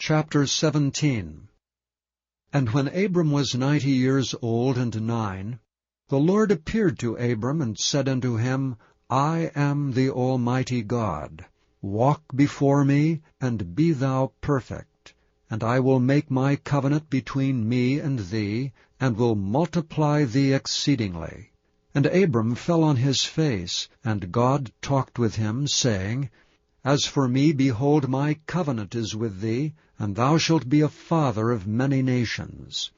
Chapter 17. And when Abram was 90 years old and 9, the Lord appeared to Abram and said unto him, I am the Almighty God. Walk before me, and be thou perfect. And I will make my covenant between me and thee, and will multiply thee exceedingly. And Abram fell on his face, and God talked with him, saying, As for me, behold, my covenant is with thee, and thou shalt be a father of many nations.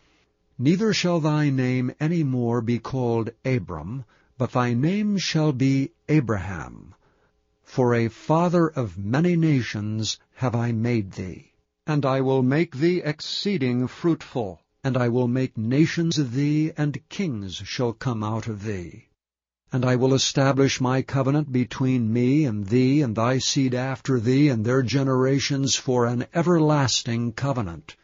Neither shall thy name any more be called Abram, but thy name shall be Abraham. For a father of many nations have I made thee. And I will make thee exceeding fruitful, and I will make nations of thee, and kings shall come out of thee. And I will establish my covenant between me and thee and thy seed after thee and their generations for an everlasting covenant,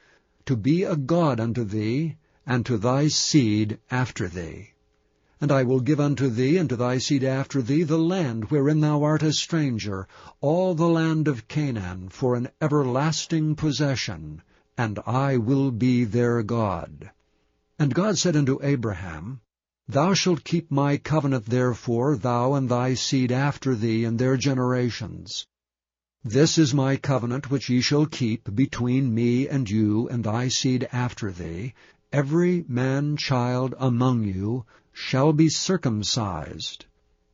to be a God unto thee, and to thy seed after thee. And I will give unto thee and to thy seed after thee the land wherein thou art a stranger, all the land of Canaan, for an everlasting possession, and I will be their God. And God said unto Abraham, Thou shalt keep my covenant therefore, thou and thy seed after thee and their generations. This is my covenant which ye shall keep between me and you and thy seed after thee. Every man-child among you shall be circumcised.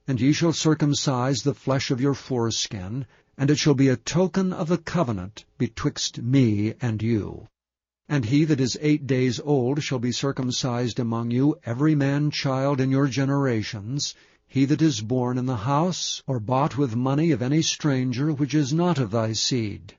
And ye shall circumcise the flesh of your foreskin, and it shall be a token of the covenant betwixt me and you. And he that is 8 days old shall be circumcised among you, every man-child in your generations, he that is born in the house or bought with money of any stranger which is not of thy seed.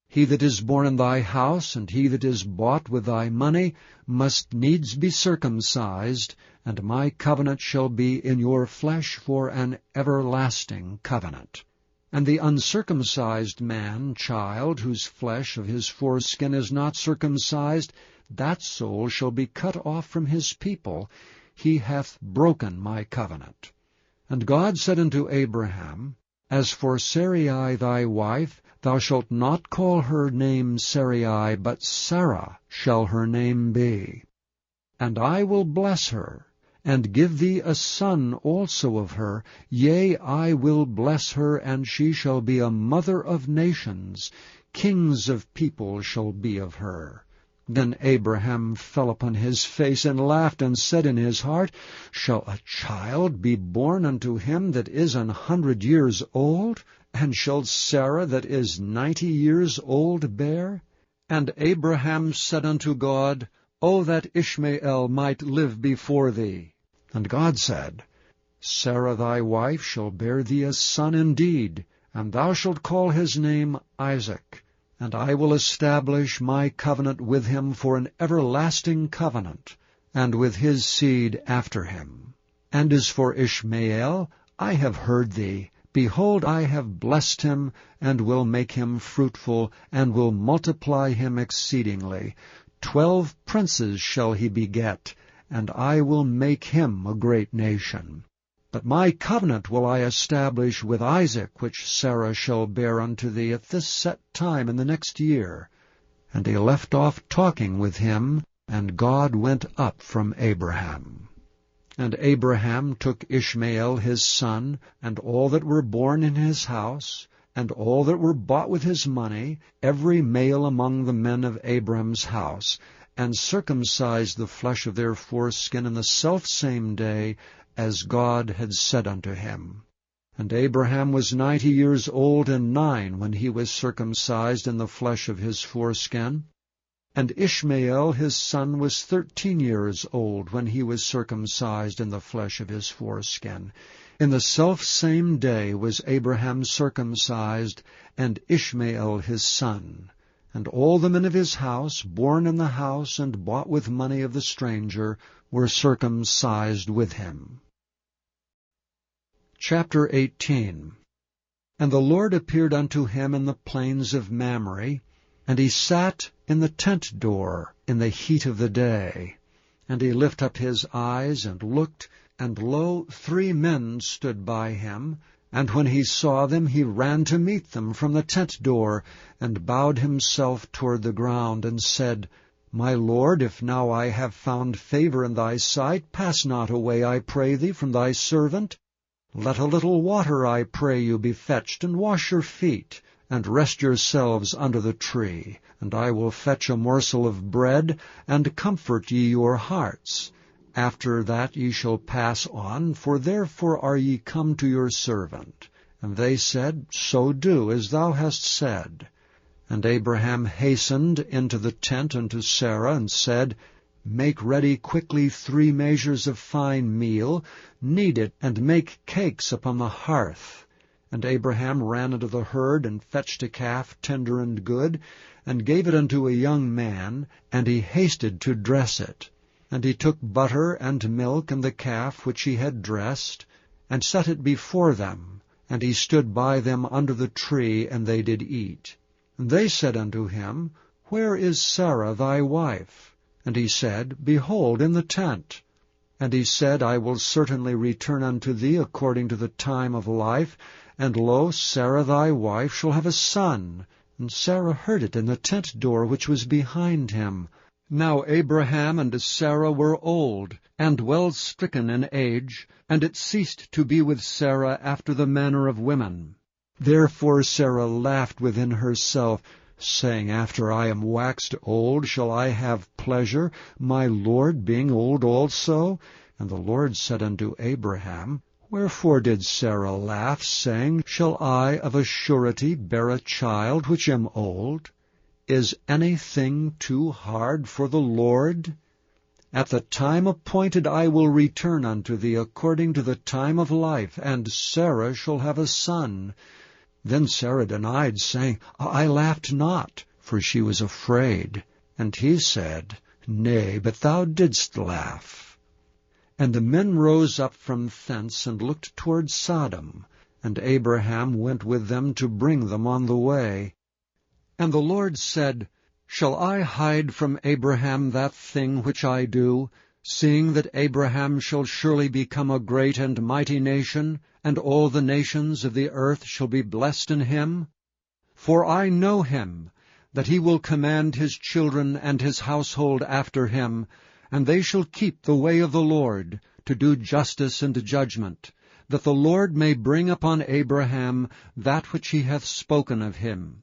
He that is born in thy house, and he that is bought with thy money, must needs be circumcised, and my covenant shall be in your flesh for an everlasting covenant. And the uncircumcised man-child, whose flesh of his foreskin is not circumcised, that soul shall be cut off from his people. He hath broken my covenant. And God said unto Abraham, As for Sarai thy wife, thou shalt not call her name Sarai, but Sarah shall her name be. And I will bless her, and give thee a son also of her. Yea, I will bless her, and she shall be a mother of nations. Kings of people shall be of her. Then Abraham fell upon his face, and laughed, and said in his heart, Shall a child be born unto him that is 100 years old? And shall Sarah that is 90 years old bear? And Abraham said unto God, O that Ishmael might live before thee. And God said, Sarah thy wife shall bear thee a son indeed, and thou shalt call his name Isaac. And I will establish my covenant with him for an everlasting covenant, and with his seed after him. And as for Ishmael, I have heard thee. Behold, I have blessed him, and will make him fruitful, and will multiply him exceedingly. 12 princes shall he beget, and I will make him a great nation. But my covenant will I establish with Isaac, which Sarah shall bear unto thee at this set time in the next year. And he left off talking with him, and God went up from Abraham. And Abraham took Ishmael his son, and all that were born in his house, and all that were bought with his money, every male among the men of Abram's house, and circumcised the flesh of their foreskin in the selfsame day, as God had said unto him. And Abraham was 90 years old and 9 when he was circumcised in the flesh of his foreskin. And Ishmael his son was 13 years old when he was circumcised in the flesh of his foreskin. In the selfsame day was Abraham circumcised, and Ishmael his son. And all the men of his house, born in the house and bought with money of the stranger, were circumcised with him. Chapter 18. And the Lord appeared unto him in the plains of Mamre, and he sat in the tent door in the heat of the day. And he lifted up his eyes, and looked, and lo, 3 men stood by him, And when he saw them, he ran to meet them from the tent door, and bowed himself toward the ground, and said, My Lord, if now I have found favor in thy sight, pass not away, I pray thee, from thy servant. Let a little water, I pray you, be fetched, and wash your feet, and rest yourselves under the tree. And I will fetch a morsel of bread, and comfort ye your hearts. After that ye shall pass on, for therefore are ye come to your servant. And they said, So do, as thou hast said. And Abraham hastened into the tent unto Sarah, and said, Make ready quickly 3 measures of fine meal, knead it, and make cakes upon the hearth. And Abraham ran into the herd, and fetched a calf tender and good, and gave it unto a young man, and he hasted to dress it. And he took butter and milk and the calf which he had dressed, and set it before them. And he stood by them under the tree, and they did eat. And they said unto him, Where is Sarah thy wife? And he said, Behold, in the tent. And he said, I will certainly return unto thee according to the time of life, and lo, Sarah thy wife shall have a son. And Sarah heard it in the tent door which was behind him. Now Abraham and Sarah were old, and well stricken in age, and it ceased to be with Sarah after the manner of women. Therefore Sarah laughed within herself, saying, After I am waxed old, shall I have pleasure, my Lord being old also? And the Lord said unto Abraham, Wherefore did Sarah laugh, saying, Shall I of a surety bear a child which am old? Is anything too hard for the Lord? At the time appointed I will return unto thee according to the time of life, and Sarah shall have a son. Then Sarah denied, saying, I laughed not, for she was afraid. And he said, Nay, but thou didst laugh. And the men rose up from thence, and looked toward Sodom. And Abraham went with them to bring them on the way. And the Lord said, Shall I hide from Abraham that thing which I do, seeing that Abraham shall surely become a great and mighty nation, and all the nations of the earth shall be blessed in him? For I know him, that he will command his children and his household after him, and they shall keep the way of the Lord, to do justice and judgment, that the Lord may bring upon Abraham that which he hath spoken of him.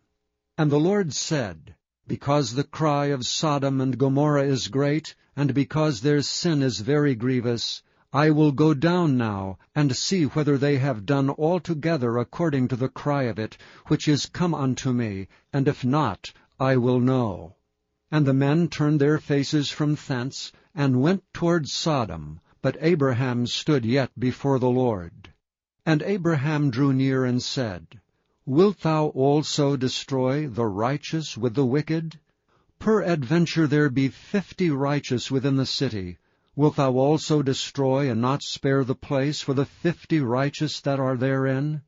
And the Lord said, Because the cry of Sodom and Gomorrah is great, and because their sin is very grievous, I will go down now, and see whether they have done altogether according to the cry of it, which is come unto me, and if not, I will know. And the men turned their faces from thence, and went toward Sodom, but Abraham stood yet before the Lord. And Abraham drew near and said, Wilt thou also destroy the righteous with the wicked? Peradventure there be 50 righteous within the city. Wilt thou also destroy and not spare the place for the 50 righteous that are therein?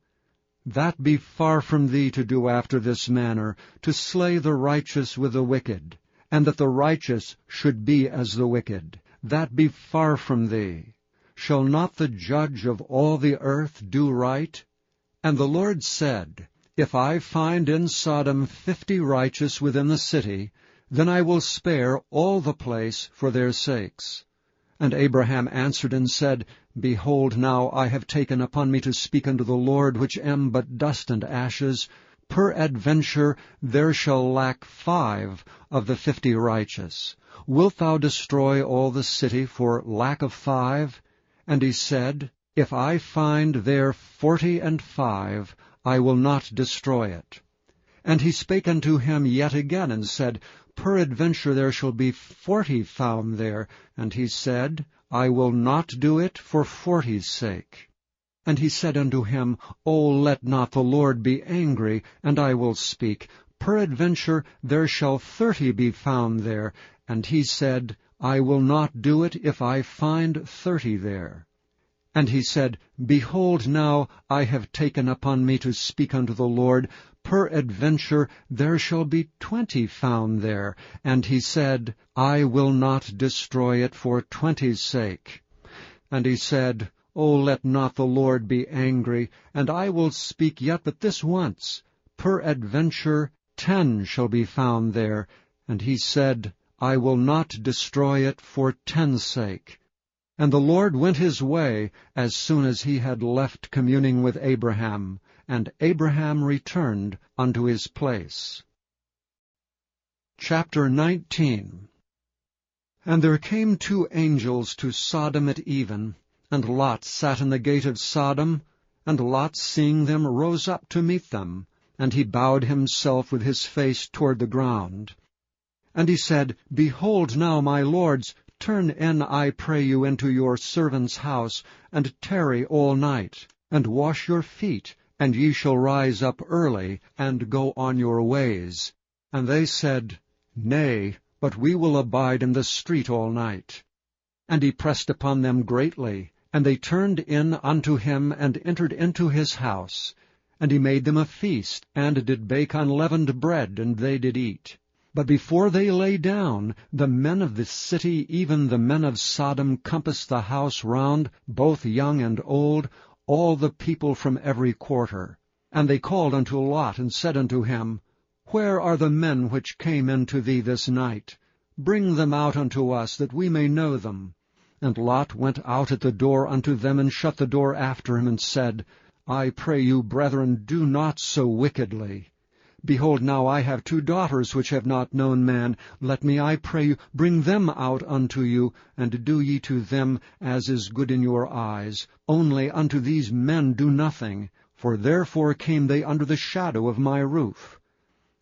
That be far from thee to do after this manner, to slay the righteous with the wicked, and that the righteous should be as the wicked. That be far from thee. Shall not the judge of all the earth do right? And the Lord said, If I find in Sodom 50 righteous within the city, then I will spare all the place for their sakes. And Abraham answered and said, Behold, now I have taken upon me to speak unto the Lord, which am but dust and ashes. Peradventure there shall lack 5 of the 50 righteous. Wilt thou destroy all the city for lack of 5? And he said, If I find there 45, I will not destroy it. And he spake unto him yet again, and said, Peradventure there shall be 40 found there. And he said, I will not do it for 40's sake. And he said unto him, O let not the Lord be angry, and I will speak. Peradventure there shall 30 be found there. And he said, I will not do it if I find 30 there. And he said, Behold, now I have taken upon me to speak unto the Lord. Peradventure there shall be 20 found there. And he said, I will not destroy it for 20's sake. And he said, O let not the Lord be angry, and I will speak yet but this once. Peradventure 10 shall be found there. And he said, I will not destroy it for 10's sake. And the Lord went his way as soon as he had left communing with Abraham, and Abraham returned unto his place. Chapter 19. And there came 2 angels to Sodom at even, and Lot sat in the gate of Sodom, and Lot, seeing them, rose up to meet them, and he bowed himself with his face toward the ground. And he said, Behold now, my lords, turn in, I pray you, into your servant's house, and tarry all night, and wash your feet, and ye shall rise up early, and go on your ways. And they said, Nay, but we will abide in the street all night. And he pressed upon them greatly, and they turned in unto him, and entered into his house. And he made them a feast, and did bake unleavened bread, and they did eat. But before they lay down, the men of the city, even the men of Sodom, compassed the house round, both young and old, all the people from every quarter. And they called unto Lot, and said unto him, Where are the men which came into thee this night? Bring them out unto us, that we may know them. And Lot went out at the door unto them, and shut the door after him, and said, I pray you, brethren, do not so wickedly. Behold, now I have 2 daughters which have not known man. Let me, I pray you, bring them out unto you, and do ye to them as is good in your eyes. Only unto these men do nothing, for therefore came they under the shadow of my roof.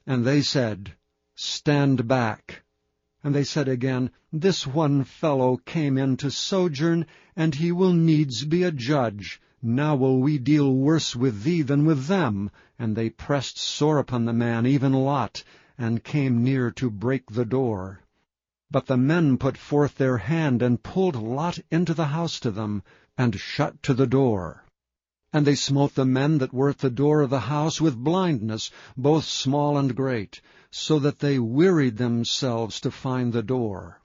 And they said, Stand back. And they said again, This one fellow came in to sojourn, and he will needs be a judge. Now will we deal worse with thee than with them. And they pressed sore upon the man, even Lot, and came near to break the door. But the men put forth their hand, and pulled Lot into the house to them, and shut to the door. And they smote the men that were at the door of the house with blindness, both small and great, so that they wearied themselves to find the door.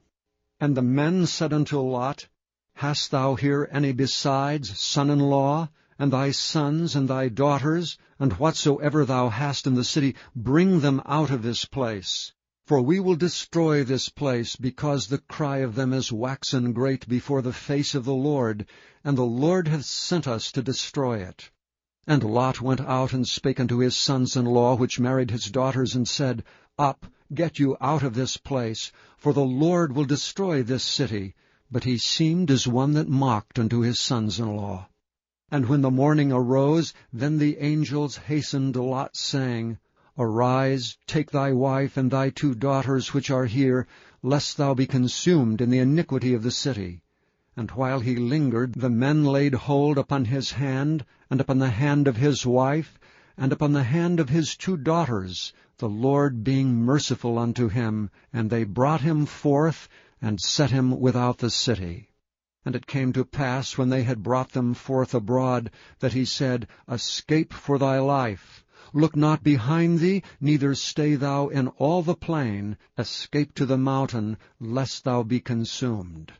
And the men said unto Lot, Hast thou here any besides, son-in-law, and thy sons, and thy daughters, and whatsoever thou hast in the city, bring them out of this place. For we will destroy this place, because the cry of them is waxen great before the face of the Lord, and the Lord hath sent us to destroy it. And Lot went out and spake unto his sons-in-law, which married his daughters, and said, Up, get you out of this place, for the Lord will destroy this city. But he seemed as one that mocked unto his sons-in-law. And when the morning arose, then the angels hastened Lot, saying, Arise, take thy wife and thy 2 daughters which are here, lest thou be consumed in the iniquity of the city. And while he lingered, the men laid hold upon his hand, and upon the hand of his wife, and upon the hand of his 2 daughters, the Lord being merciful unto him, and they brought him forth, and set him without the city. And it came to pass, when they had brought them forth abroad, that he said, Escape for thy life. Look not behind thee, neither stay thou in all the plain. Escape to the mountain, lest thou be consumed.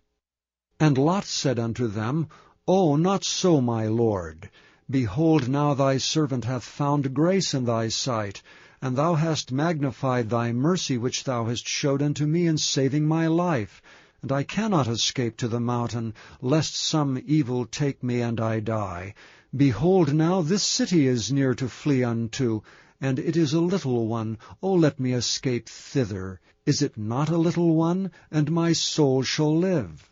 And Lot said unto them, O, not so, my lord. Behold, now thy servant hath found grace in thy sight, and thou hast magnified thy mercy which thou hast showed unto me in saving my life. And I cannot escape to the mountain, lest some evil take me and I die. Behold, now this city is near to flee unto, and it is a little one. O let me escape thither. Is it not a little one? And my soul shall live.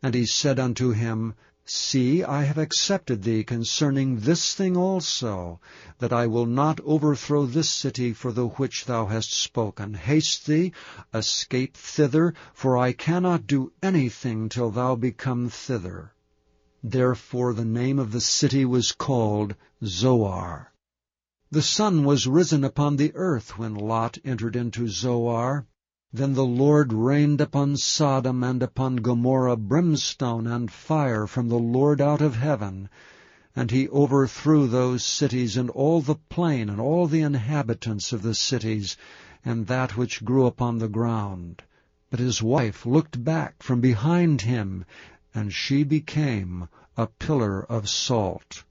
And he said unto him, See, I have accepted thee concerning this thing also, that I will not overthrow this city for the which thou hast spoken. Haste thee, escape thither, for I cannot do anything till thou become thither. Therefore the name of the city was called Zoar. The sun was risen upon the earth when Lot entered into Zoar. Then the Lord rained upon Sodom and upon Gomorrah brimstone and fire from the Lord out of heaven. And he overthrew those cities, and all the plain, and all the inhabitants of the cities, and that which grew upon the ground. But his wife looked back from behind him, and she became a pillar of salt.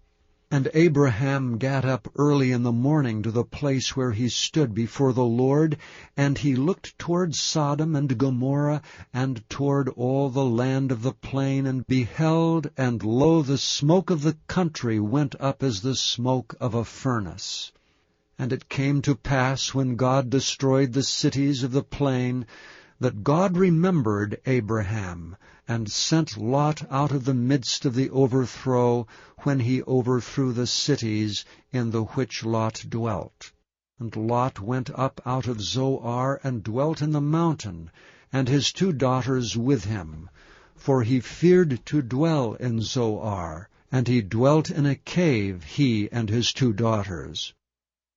And Abraham gat up early in the morning to the place where he stood before the Lord, and he looked toward Sodom and Gomorrah, and toward all the land of the plain, and beheld, and lo, the smoke of the country went up as the smoke of a furnace. And it came to pass, when God destroyed the cities of the plain, that God remembered Abraham, and sent Lot out of the midst of the overthrow, when he overthrew the cities in the which Lot dwelt. And Lot went up out of Zoar, and dwelt in the mountain, and his 2 daughters with him. For he feared to dwell in Zoar, and he dwelt in a cave, he and his 2 daughters.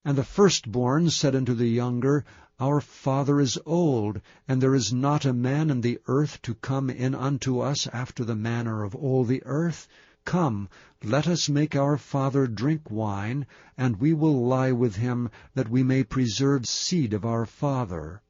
And the firstborn said unto the younger, Our father is old, and there is not a man in the earth to come in unto us after the manner of all the earth. Come, let us make our father drink wine, and we will lie with him, that we may preserve seed of our father.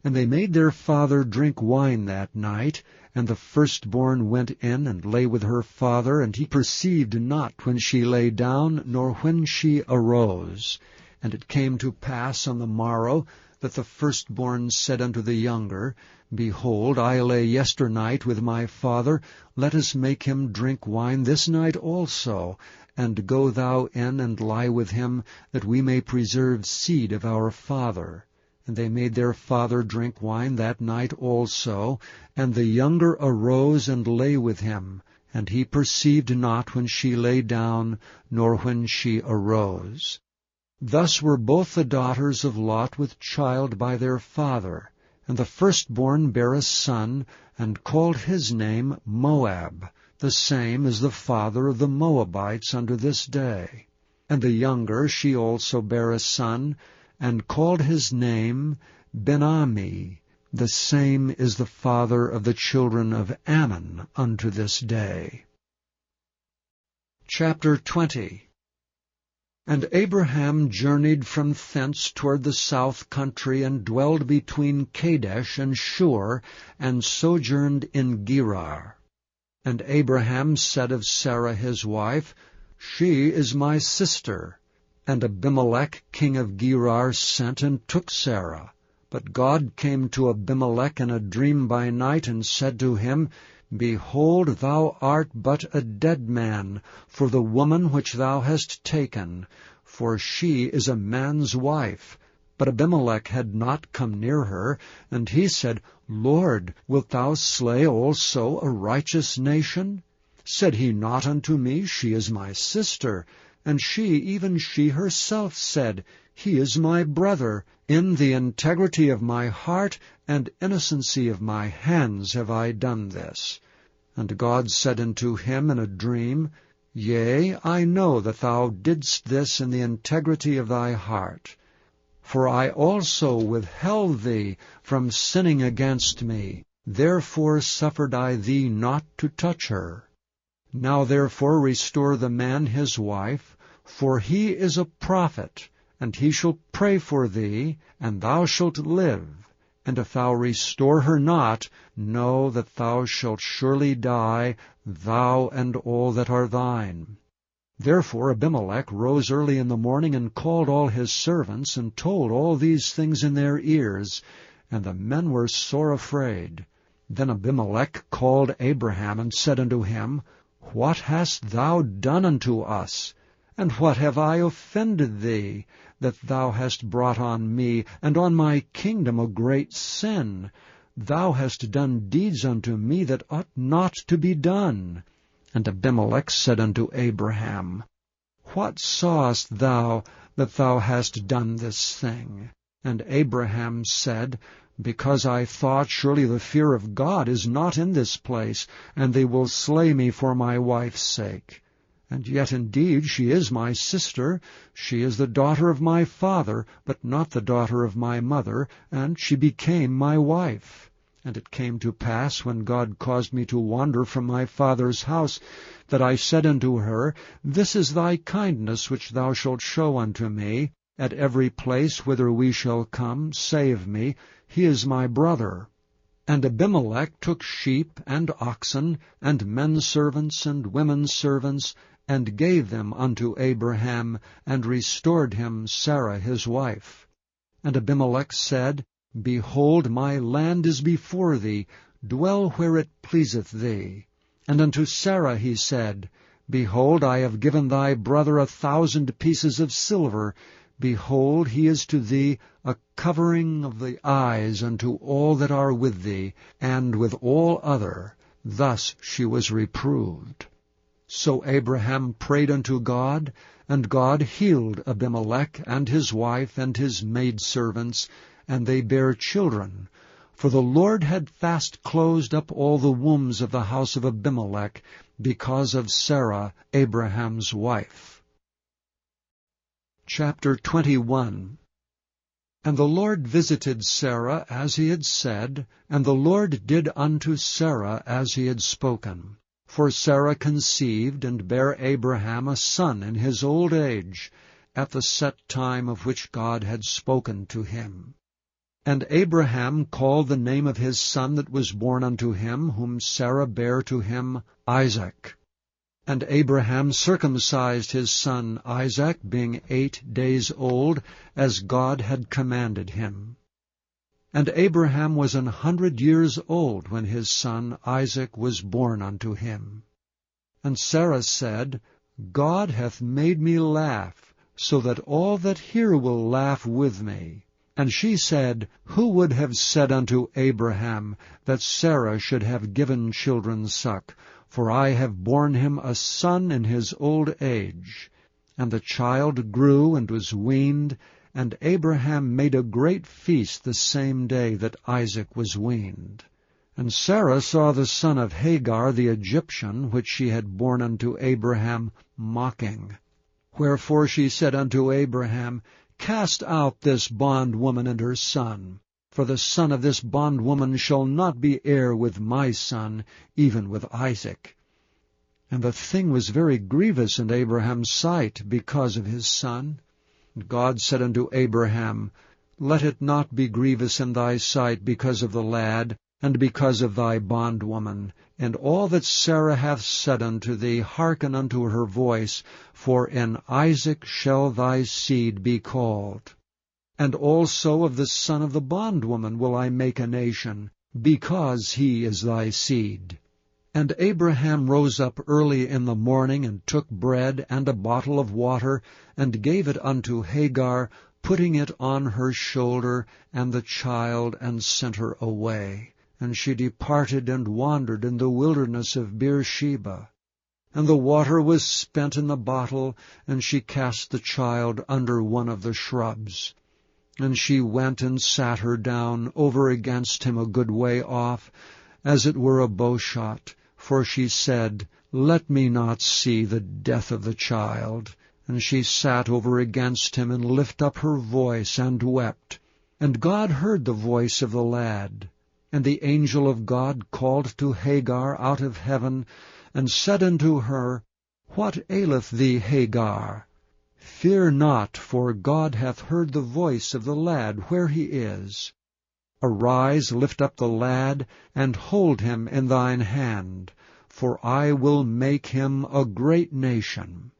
And they made their father drink wine that night, and the firstborn went in and lay with her father, and he perceived not when she lay down, nor when she arose. And it came to pass on the morrow, that the firstborn said unto the younger, Behold, I lay yesternight with my father, let us make him drink wine this night also, and go thou in and lie with him, that we may preserve seed of our father. And they made their father drink wine that night also, and the younger arose and lay with him, and he perceived not when she lay down, nor when she arose. Thus were both the daughters of Lot with child by their father. And the firstborn bare a son, and called his name Moab. The same is the father of the Moabites unto this day. And the younger, she also bare a son, and called his name Ben-Ammi. The same is the father of the children of Ammon unto this day. Chapter 20. And Abraham journeyed from thence toward the south country, and dwelled between Kadesh and Shur, and sojourned in Gerar. And Abraham said of Sarah his wife, She is my sister. And Abimelech king of Gerar sent and took Sarah. But God came to Abimelech in a dream by night, and said to him, Behold, thou art but a dead man, for the woman which thou hast taken, for she is a man's wife. But Abimelech had not come near her, and he said, Lord, wilt thou slay also a righteous nation? Said he not unto me, She is my sister? And she, even she herself, said, He is my brother. In the integrity of my heart and innocency of my hands have I done this. And God said unto him in a dream, Yea, I know that thou didst this in the integrity of thy heart. For I also withheld thee from sinning against me. Therefore suffered I thee not to touch her. Now therefore restore the man his wife, for he is a prophet, and he shall pray for thee, and thou shalt live. And if thou restore her not, know that thou shalt surely die, thou and all that are thine. Therefore Abimelech rose early in the morning, and called all his servants, and told all these things in their ears. And the men were sore afraid. Then Abimelech called Abraham, and said unto him, What hast thou done unto us? And what have I offended thee, that thou hast brought on me, and on my kingdom, a great sin? Thou hast done deeds unto me that ought not to be done. And Abimelech said unto Abraham, What sawest thou that thou hast done this thing? And Abraham said, Because I thought, surely the fear of God is not in this place, and they will slay me for my wife's sake. And yet indeed she is my sister, she is the daughter of my father, but not the daughter of my mother, and she became my wife. And it came to pass, when God caused me to wander from my father's house, that I said unto her, This is thy kindness which thou shalt show unto me. At every place whither we shall come, say of me, He is my brother. And Abimelech took sheep and oxen, and men servants and women servants, and gave them unto Abraham, and restored him Sarah his wife. And Abimelech said, Behold, my land is before thee, dwell where it pleaseth thee. And unto Sarah he said, Behold, I have given thy brother 1,000 pieces of silver. Behold, he is to thee a covering of the eyes unto all that are with thee, and with all other. Thus she was reproved. So Abraham prayed unto God, and God healed Abimelech and his wife and his maidservants, and they bare children. For the Lord had fast closed up all the wombs of the house of Abimelech, because of Sarah, Abraham's wife. Chapter 21. And the Lord visited Sarah as he had said, and the Lord did unto Sarah as he had spoken. For Sarah conceived, and bare Abraham a son in his old age, at the set time of which God had spoken to him. And Abraham called the name of his son that was born unto him, whom Sarah bare to him, Isaac. And Abraham circumcised his son Isaac, being 8 days old, as God had commanded him. And Abraham was 100 years old when his son Isaac was born unto him. And Sarah said, God hath made me laugh, so that all that hear will laugh with me. And she said, Who would have said unto Abraham that Sarah should have given children suck? For I have borne him a son in his old age. And the child grew and was weaned, and Abraham made a great feast the same day that Isaac was weaned. And Sarah saw the son of Hagar the Egyptian, which she had borne unto Abraham, mocking. Wherefore she said unto Abraham, Cast out this bondwoman and her son, for the son of this bondwoman shall not be heir with my son, even with Isaac. And the thing was very grievous in Abraham's sight because of his son. And God said unto Abraham, Let it not be grievous in thy sight because of the lad, and because of thy bondwoman. And all that Sarah hath said unto thee, hearken unto her voice, for in Isaac shall thy seed be called. And also of the son of the bondwoman will I make a nation, because he is thy seed. And Abraham rose up early in the morning, and took bread and a bottle of water, and gave it unto Hagar, putting it on her shoulder, and the child, and sent her away. And she departed and wandered in the wilderness of Beersheba. And the water was spent in the bottle, and she cast the child under one of the shrubs. And she went and sat her down over against him a good way off, as it were a bowshot. For she said, Let me not see the death of the child. And she sat over against him, and lifted up her voice, and wept. And God heard the voice of the lad. And the angel of God called to Hagar out of heaven, and said unto her, What aileth thee, Hagar? Fear not, for God hath heard the voice of the lad where he is. Arise, lift up the lad, and hold him in thine hand, for I will make him a great nation.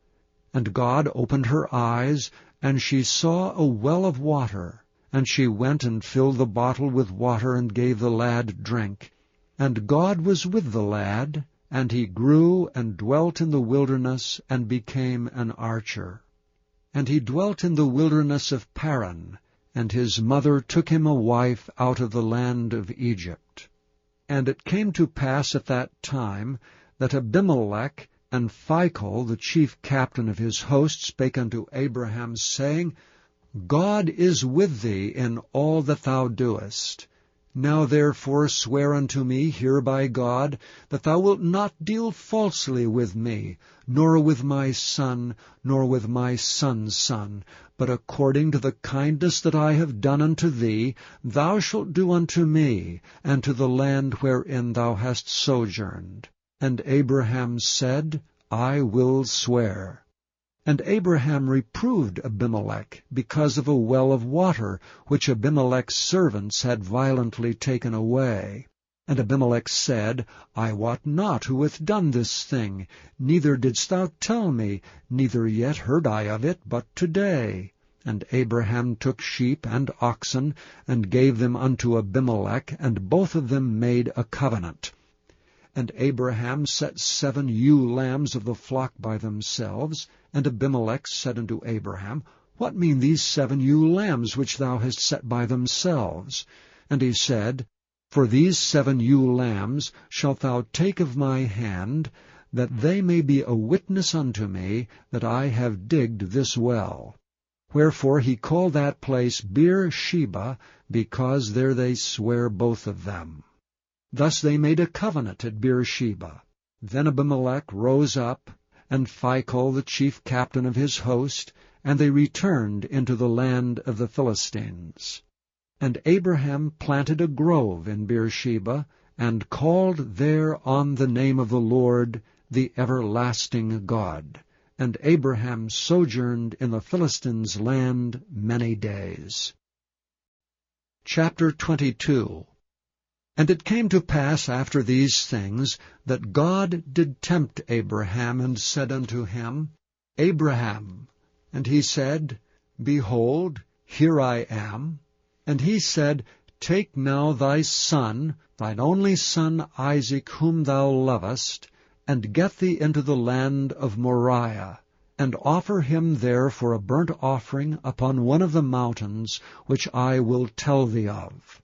And God opened her eyes, and she saw a well of water. And she went and filled the bottle with water, and gave the lad drink. And God was with the lad, and he grew and dwelt in the wilderness, and became an archer. And he dwelt in the wilderness of Paran, and his mother took him a wife out of the land of Egypt. And it came to pass at that time, that Abimelech and Phicol, the chief captain of his host, spake unto Abraham, saying, God is with thee in all that thou doest. Now therefore swear unto me here by God, that thou wilt not deal falsely with me, nor with my son, nor with my son's son, but according to the kindness that I have done unto thee, thou shalt do unto me, and to the land wherein thou hast sojourned. And Abraham said, I will swear. And Abraham reproved Abimelech because of a well of water, which Abimelech's servants had violently taken away. And Abimelech said, I wot not who hath done this thing, neither didst thou tell me, neither yet heard I of it but today. And Abraham took sheep and oxen, and gave them unto Abimelech, and both of them made a covenant. And Abraham set 7 ewe lambs of the flock by themselves. And Abimelech said unto Abraham, What mean these 7 ewe lambs which thou hast set by themselves? And he said, For these 7 ewe lambs shalt thou take of my hand, that they may be a witness unto me that I have digged this well. Wherefore he called that place Beer-sheba, because there they sware both of them. Thus they made a covenant at Beer-sheba. Then Abimelech rose up, and Phicol the chief captain of his host, and they returned into the land of the Philistines. And Abraham planted a grove in Beer-sheba, and called there on the name of the Lord, the everlasting God. And Abraham sojourned in the Philistines' land many days. Chapter 22. And it came to pass after these things, that God did tempt Abraham, and said unto him, Abraham. And he said, Behold, here I am. And he said, Take now thy son, thine only son Isaac, whom thou lovest, and get thee into the land of Moriah, and offer him there for a burnt offering upon one of the mountains, which I will tell thee of.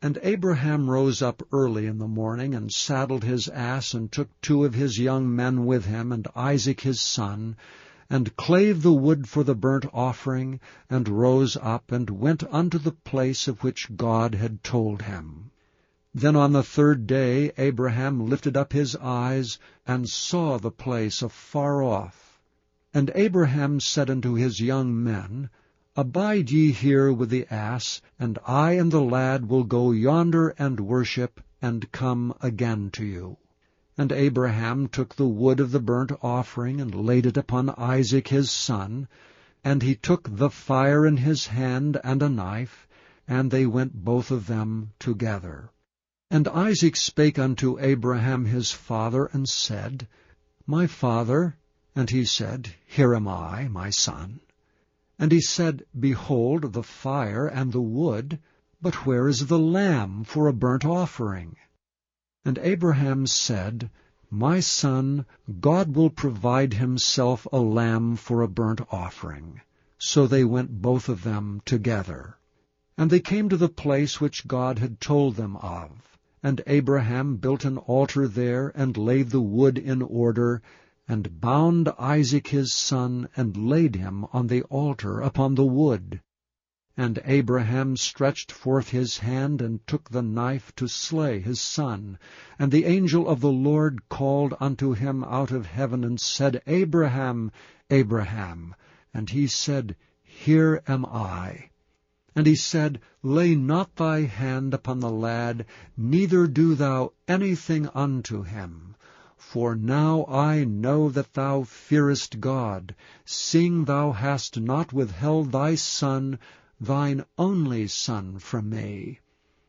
And Abraham rose up early in the morning, and saddled his ass, and took 2 of his young men with him, and Isaac his son, and clave the wood for the burnt offering, and rose up, and went unto the place of which God had told him. Then on the 3rd day Abraham lifted up his eyes, and saw the place afar off. And Abraham said unto his young men, Abide ye here with the ass, and I and the lad will go yonder and worship, and come again to you. And Abraham took the wood of the burnt offering, and laid it upon Isaac his son, and he took the fire in his hand and a knife, and they went both of them together. And Isaac spake unto Abraham his father, and said, My father. And he said, Here am I, my son. And he said, Behold the fire and the wood, but where is the lamb for a burnt offering? And Abraham said, My son, God will provide himself a lamb for a burnt offering. So they went both of them together. And they came to the place which God had told them of. And Abraham built an altar there, and laid the wood in order, and bound Isaac his son, and laid him on the altar upon the wood. And Abraham stretched forth his hand, and took the knife to slay his son. And the angel of the Lord called unto him out of heaven, and said, Abraham, Abraham. And he said, Here am I. And he said, Lay not thy hand upon the lad, neither do thou anything unto him. For now I know that thou fearest God, seeing thou hast not withheld thy son, thine only son, from me.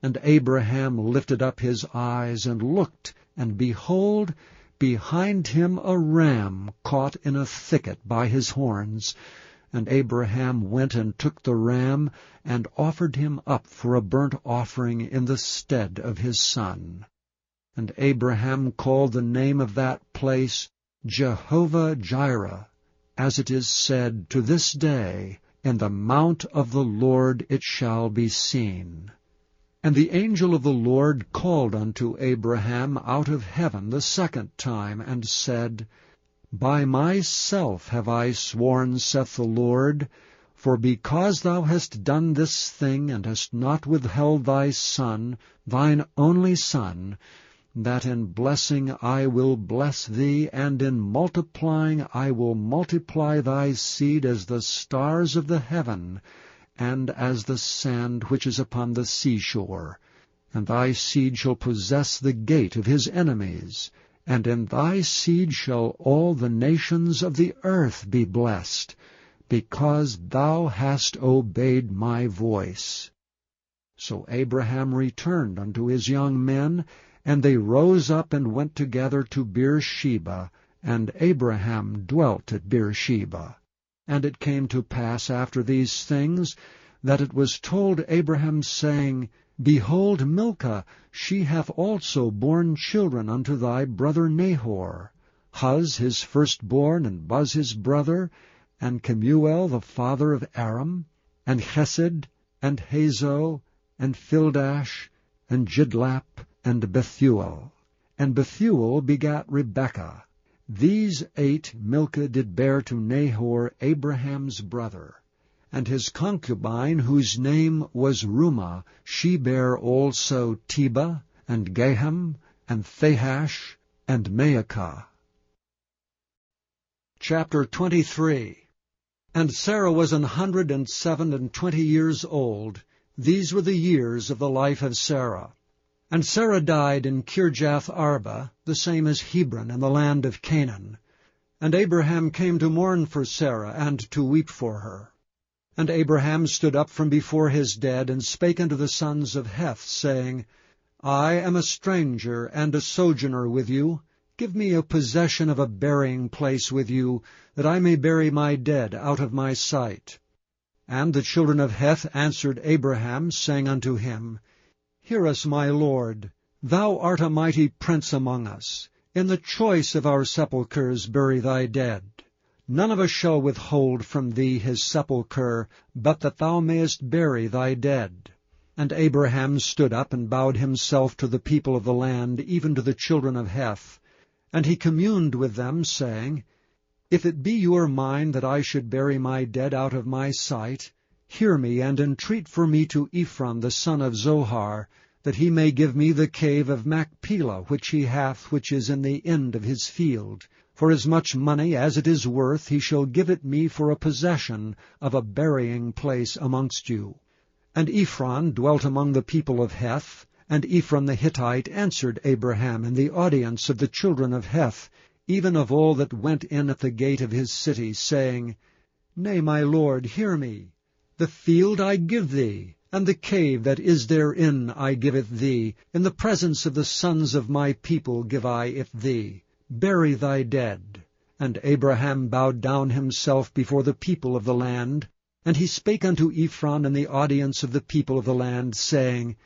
And Abraham lifted up his eyes, and looked, and behold, behind him a ram caught in a thicket by his horns. And Abraham went and took the ram, and offered him up for a burnt offering in the stead of his son. And Abraham called the name of that place Jehovah-Jireh, as it is said, To this day, In the mount of the Lord it shall be seen. And the angel of the Lord called unto Abraham out of heaven the 2nd time, and said, By myself have I sworn, saith the Lord, for because thou hast done this thing, and hast not withheld thy son, thine only son, that in blessing I will bless thee, and in multiplying I will multiply thy seed as the stars of the heaven, and as the sand which is upon the seashore. And thy seed shall possess the gate of his enemies, and in thy seed shall all the nations of the earth be blessed, because thou hast obeyed my voice. So Abraham returned unto his young men, and they rose up and went together to Beersheba, and Abraham dwelt at Beersheba. And it came to pass after these things, that it was told Abraham, saying, Behold, Milcah, she hath also borne children unto thy brother Nahor, Huz his firstborn, and Buz his brother, and Kemuel the father of Aram, and Chesed, and Hazo, and Fildash, and Jidlap, and Bethuel. And Bethuel begat Rebekah. These 8 Milcah did bear to Nahor, Abraham's brother. And his concubine, whose name was Rumah, she bare also Teba, and Gaham, and Thahash, and Maacah. Chapter 23. And Sarah was 127 years old. These were the years of the life of Sarah. And Sarah died in Kirjath Arba, the same as Hebron, in the land of Canaan. And Abraham came to mourn for Sarah, and to weep for her. And Abraham stood up from before his dead, and spake unto the sons of Heth, saying, I am a stranger and a sojourner with you. Give me a possession of a burying place with you, that I may bury my dead out of my sight. And the children of Heth answered Abraham, saying unto him, Hear us, my lord. Thou art a mighty prince among us. In the choice of our sepulchres bury thy dead. None of us shall withhold from thee his sepulchre, but that thou mayest bury thy dead. And Abraham stood up and bowed himself to the people of the land, even to the children of Heth. And he communed with them, saying, If it be your mind that I should bury my dead out of my sight, hear me, and entreat for me to Ephron the son of Zohar, that he may give me the cave of Machpelah, which he hath, which is in the end of his field. For as much money as it is worth, he shall give it me for a possession of a burying place amongst you. And Ephron dwelt among the people of Heth, and Ephron the Hittite answered Abraham in the audience of the children of Heth, even of all that went in at the gate of his city, saying, Nay, my lord, hear me. The field I give thee, and the cave that is therein I give it thee. In the presence of the sons of my people give I it thee. Bury thy dead. And Abraham bowed down himself before the people of the land. And he spake unto Ephron in the audience of the people of the land, saying,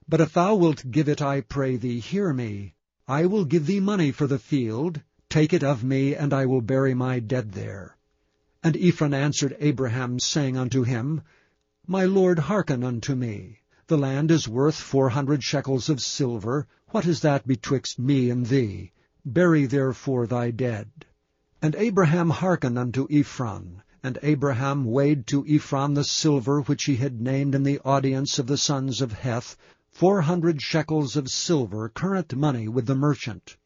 But if thou wilt give it, I pray thee, hear me. I will give thee money for the field. Take it of me, and I will bury my dead there. And Ephron answered Abraham, saying unto him, My lord, hearken unto me. The land is worth 400 shekels of silver. What is that betwixt me and thee? Bury therefore thy dead. And Abraham hearkened unto Ephron. And Abraham weighed to Ephron the silver which he had named in the audience of the sons of Heth, 400 shekels of silver, current money with the merchant.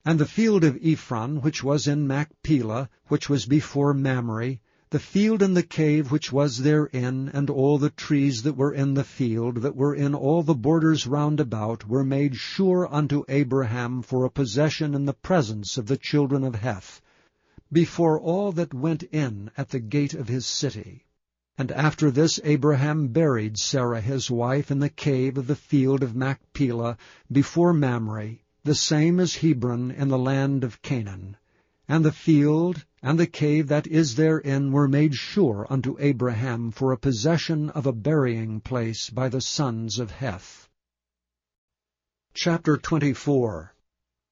And the field of Ephron, which was in Machpelah, which was before Mamre, the field and the cave which was therein, and all the trees that were in the field, that were in all the borders round about, were made sure unto Abraham for a possession in the presence of the children of Heth, before all that went in at the gate of his city. And after this Abraham buried Sarah his wife in the cave of the field of Machpelah, before Mamre, the same as Hebron in the land of Canaan. And the field and the cave that is therein were made sure unto Abraham for a possession of a burying place by the sons of Heth. Chapter 24.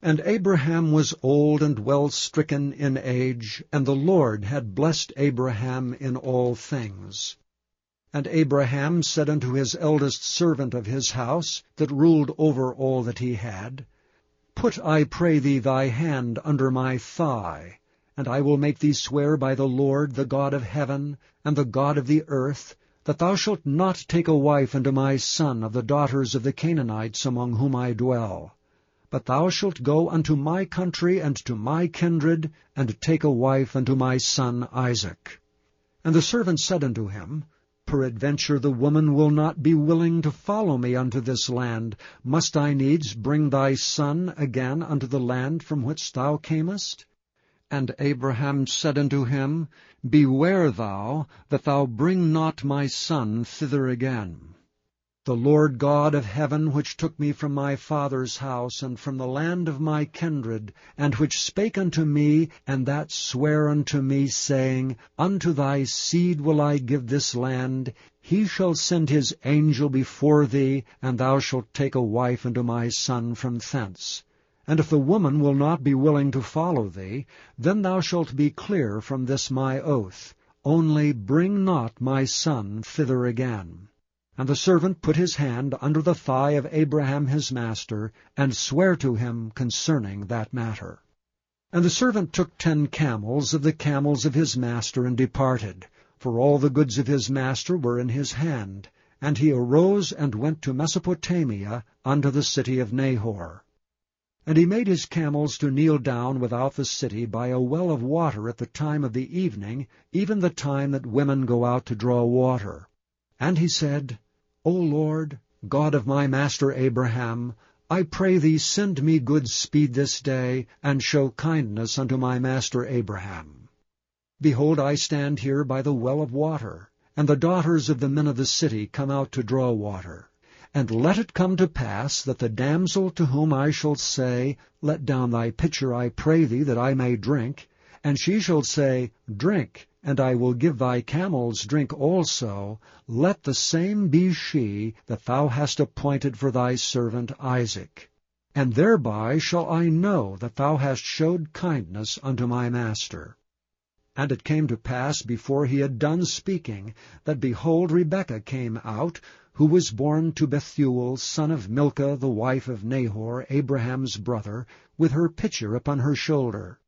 And Abraham was old and well stricken in age, and the Lord had blessed Abraham in all things. And Abraham said unto his eldest servant of his house, that ruled over all that he had, Put, I pray thee, thy hand under my thigh, and I will make thee swear by the Lord, the God of heaven, and the God of the earth, that thou shalt not take a wife unto my son of the daughters of the Canaanites among whom I dwell. But thou shalt go unto my country and to my kindred, and take a wife unto my son Isaac. And the servant said unto him, Peradventure the woman will not be willing to follow me unto this land. Must I needs bring thy son again unto the land from which thou camest? And Abraham said unto him, Beware thou, that thou bring not my son thither again. The Lord God of heaven, which took me from my father's house, and from the land of my kindred, and which spake unto me, and that sware unto me, saying, Unto thy seed will I give this land, he shall send his angel before thee, and thou shalt take a wife unto my son from thence. And if the woman will not be willing to follow thee, then thou shalt be clear from this my oath. Only bring not my son thither again. And the servant put his hand under the thigh of Abraham his master, and sware to him concerning that matter. And the servant took 10 camels of the camels of his master, and departed, for all the goods of his master were in his hand. And he arose and went to Mesopotamia, unto the city of Nahor. And he made his camels to kneel down without the city by a well of water at the time of the evening, even the time that women go out to draw water. And he said, O Lord, God of my master Abraham, I pray thee send me good speed this day, and show kindness unto my master Abraham. Behold, I stand here by the well of water, and the daughters of the men of the city come out to draw water. And let it come to pass that the damsel to whom I shall say, Let down thy pitcher, I pray thee, that I may drink, and she shall say, Drink, and I will give thy camels drink also, let the same be she that thou hast appointed for thy servant Isaac. And thereby shall I know that thou hast showed kindness unto my master. And it came to pass, before he had done speaking, that, behold, Rebekah came out, who was born to Bethuel, son of Milcah, the wife of Nahor, Abraham's brother, with her pitcher upon her shoulder.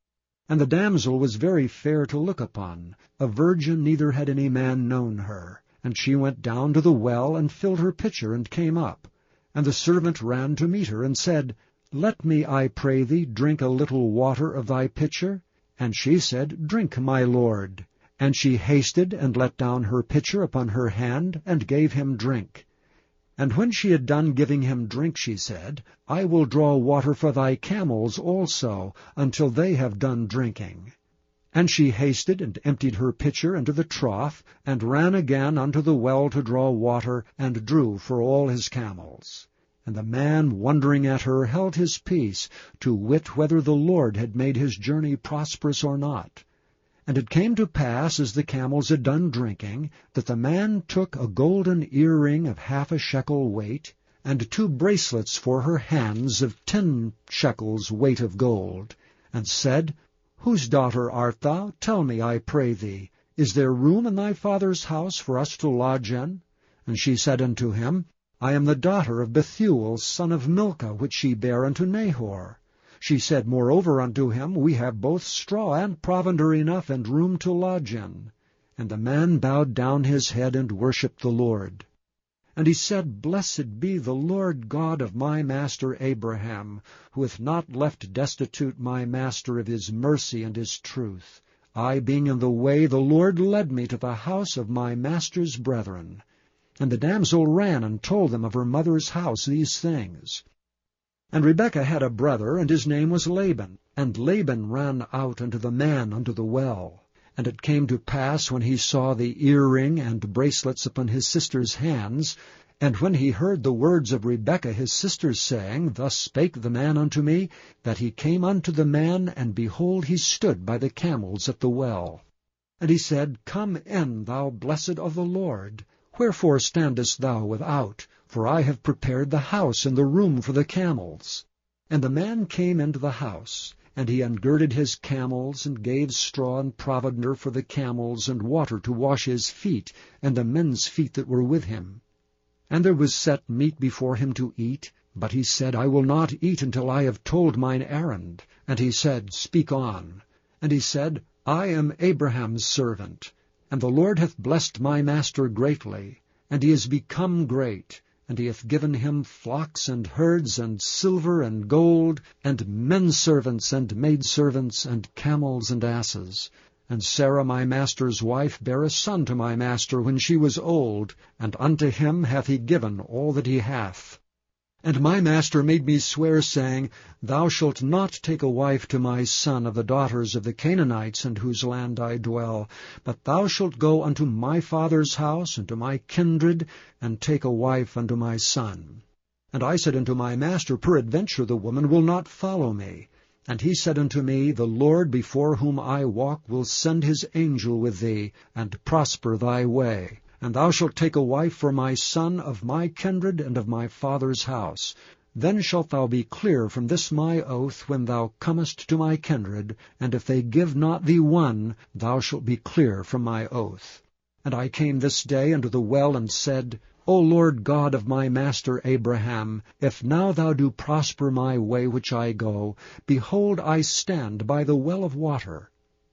And the damsel was very fair to look upon, a virgin, neither had any man known her. And she went down to the well, and filled her pitcher, and came up. And the servant ran to meet her, and said, Let me, I pray thee, drink a little water of thy pitcher. And she said, Drink, my lord. And she hasted, and let down her pitcher upon her hand, and gave him drink. And when she had done giving him drink, she said, I will draw water for thy camels also, until they have done drinking. And she hasted, and emptied her pitcher into the trough, and ran again unto the well to draw water, and drew for all his camels. And the man, wondering at her, held his peace, to wit whether the Lord had made his journey prosperous or not. And it came to pass, as the camels had done drinking, that the man took a golden earring of half a shekel weight, and 2 bracelets for her hands of 10 shekels weight of gold, and said, Whose daughter art thou? Tell me, I pray thee. Is there room in thy father's house for us to lodge in? And she said unto him, I am the daughter of Bethuel, son of Milcah, which she bare unto Nahor. She said moreover unto him, We have both straw and provender enough, and room to lodge in. And the man bowed down his head, and worshipped the Lord. And he said, Blessed be the Lord God of my master Abraham, who hath not left destitute my master of his mercy and his truth. I being in the way, the Lord led me to the house of my master's brethren. And the damsel ran and told them of her mother's house these things. And Rebekah had a brother, and his name was Laban. And Laban ran out unto the man unto the well. And it came to pass, when he saw the earring and bracelets upon his sister's hands, and when he heard the words of Rebekah his sister, saying, Thus spake the man unto me, that he came unto the man, and behold, he stood by the camels at the well. And he said, Come in, thou blessed of the Lord. Wherefore standest thou without? For I have prepared the house and the room for the camels. And the man came into the house, and he ungirded his camels, and gave straw and provender for the camels, and water to wash his feet, and the men's feet that were with him. And there was set meat before him to eat, but he said, I will not eat until I have told mine errand. And he said, Speak on. And he said, I am Abraham's servant, and the Lord hath blessed my master greatly, and he is become great. And he hath given him flocks and herds, and silver and gold, and men-servants and maidservants, and camels and asses. And Sarah my master's wife bare a son to my master when she was old, and unto him hath he given all that he hath. And my master made me swear, saying, Thou shalt not take a wife to my son of the daughters of the Canaanites, in whose land I dwell, but thou shalt go unto my father's house, and to my kindred, and take a wife unto my son. And I said unto my master, Peradventure the woman will not follow me. And he said unto me, The Lord before whom I walk will send his angel with thee, and prosper thy way. And thou shalt take a wife for my son of my kindred and of my father's house. Then shalt thou be clear from this my oath when thou comest to my kindred, and if they give not thee one, thou shalt be clear from my oath. And I came this day unto the well, and said, O Lord God of my master Abraham, if now thou do prosper my way which I go, behold, I stand by the well of water.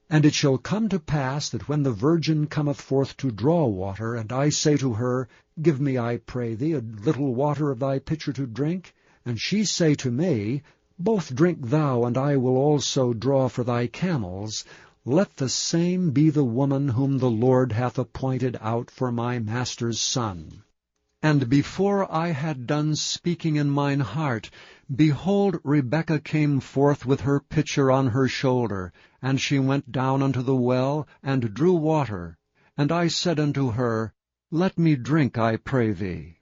And it shall come to pass that when the virgin cometh forth to draw water, and I say to her, Give me, I pray thee, a little water of thy pitcher to drink, and she say to me, Both drink thou, and I will also draw for thy camels, let the same be the woman whom the Lord hath appointed out for my master's son. And before I had done speaking in mine heart, behold, Rebekah came forth with her pitcher on her shoulder, and she went down unto the well, and drew water. And I said unto her, Let me drink, I pray thee.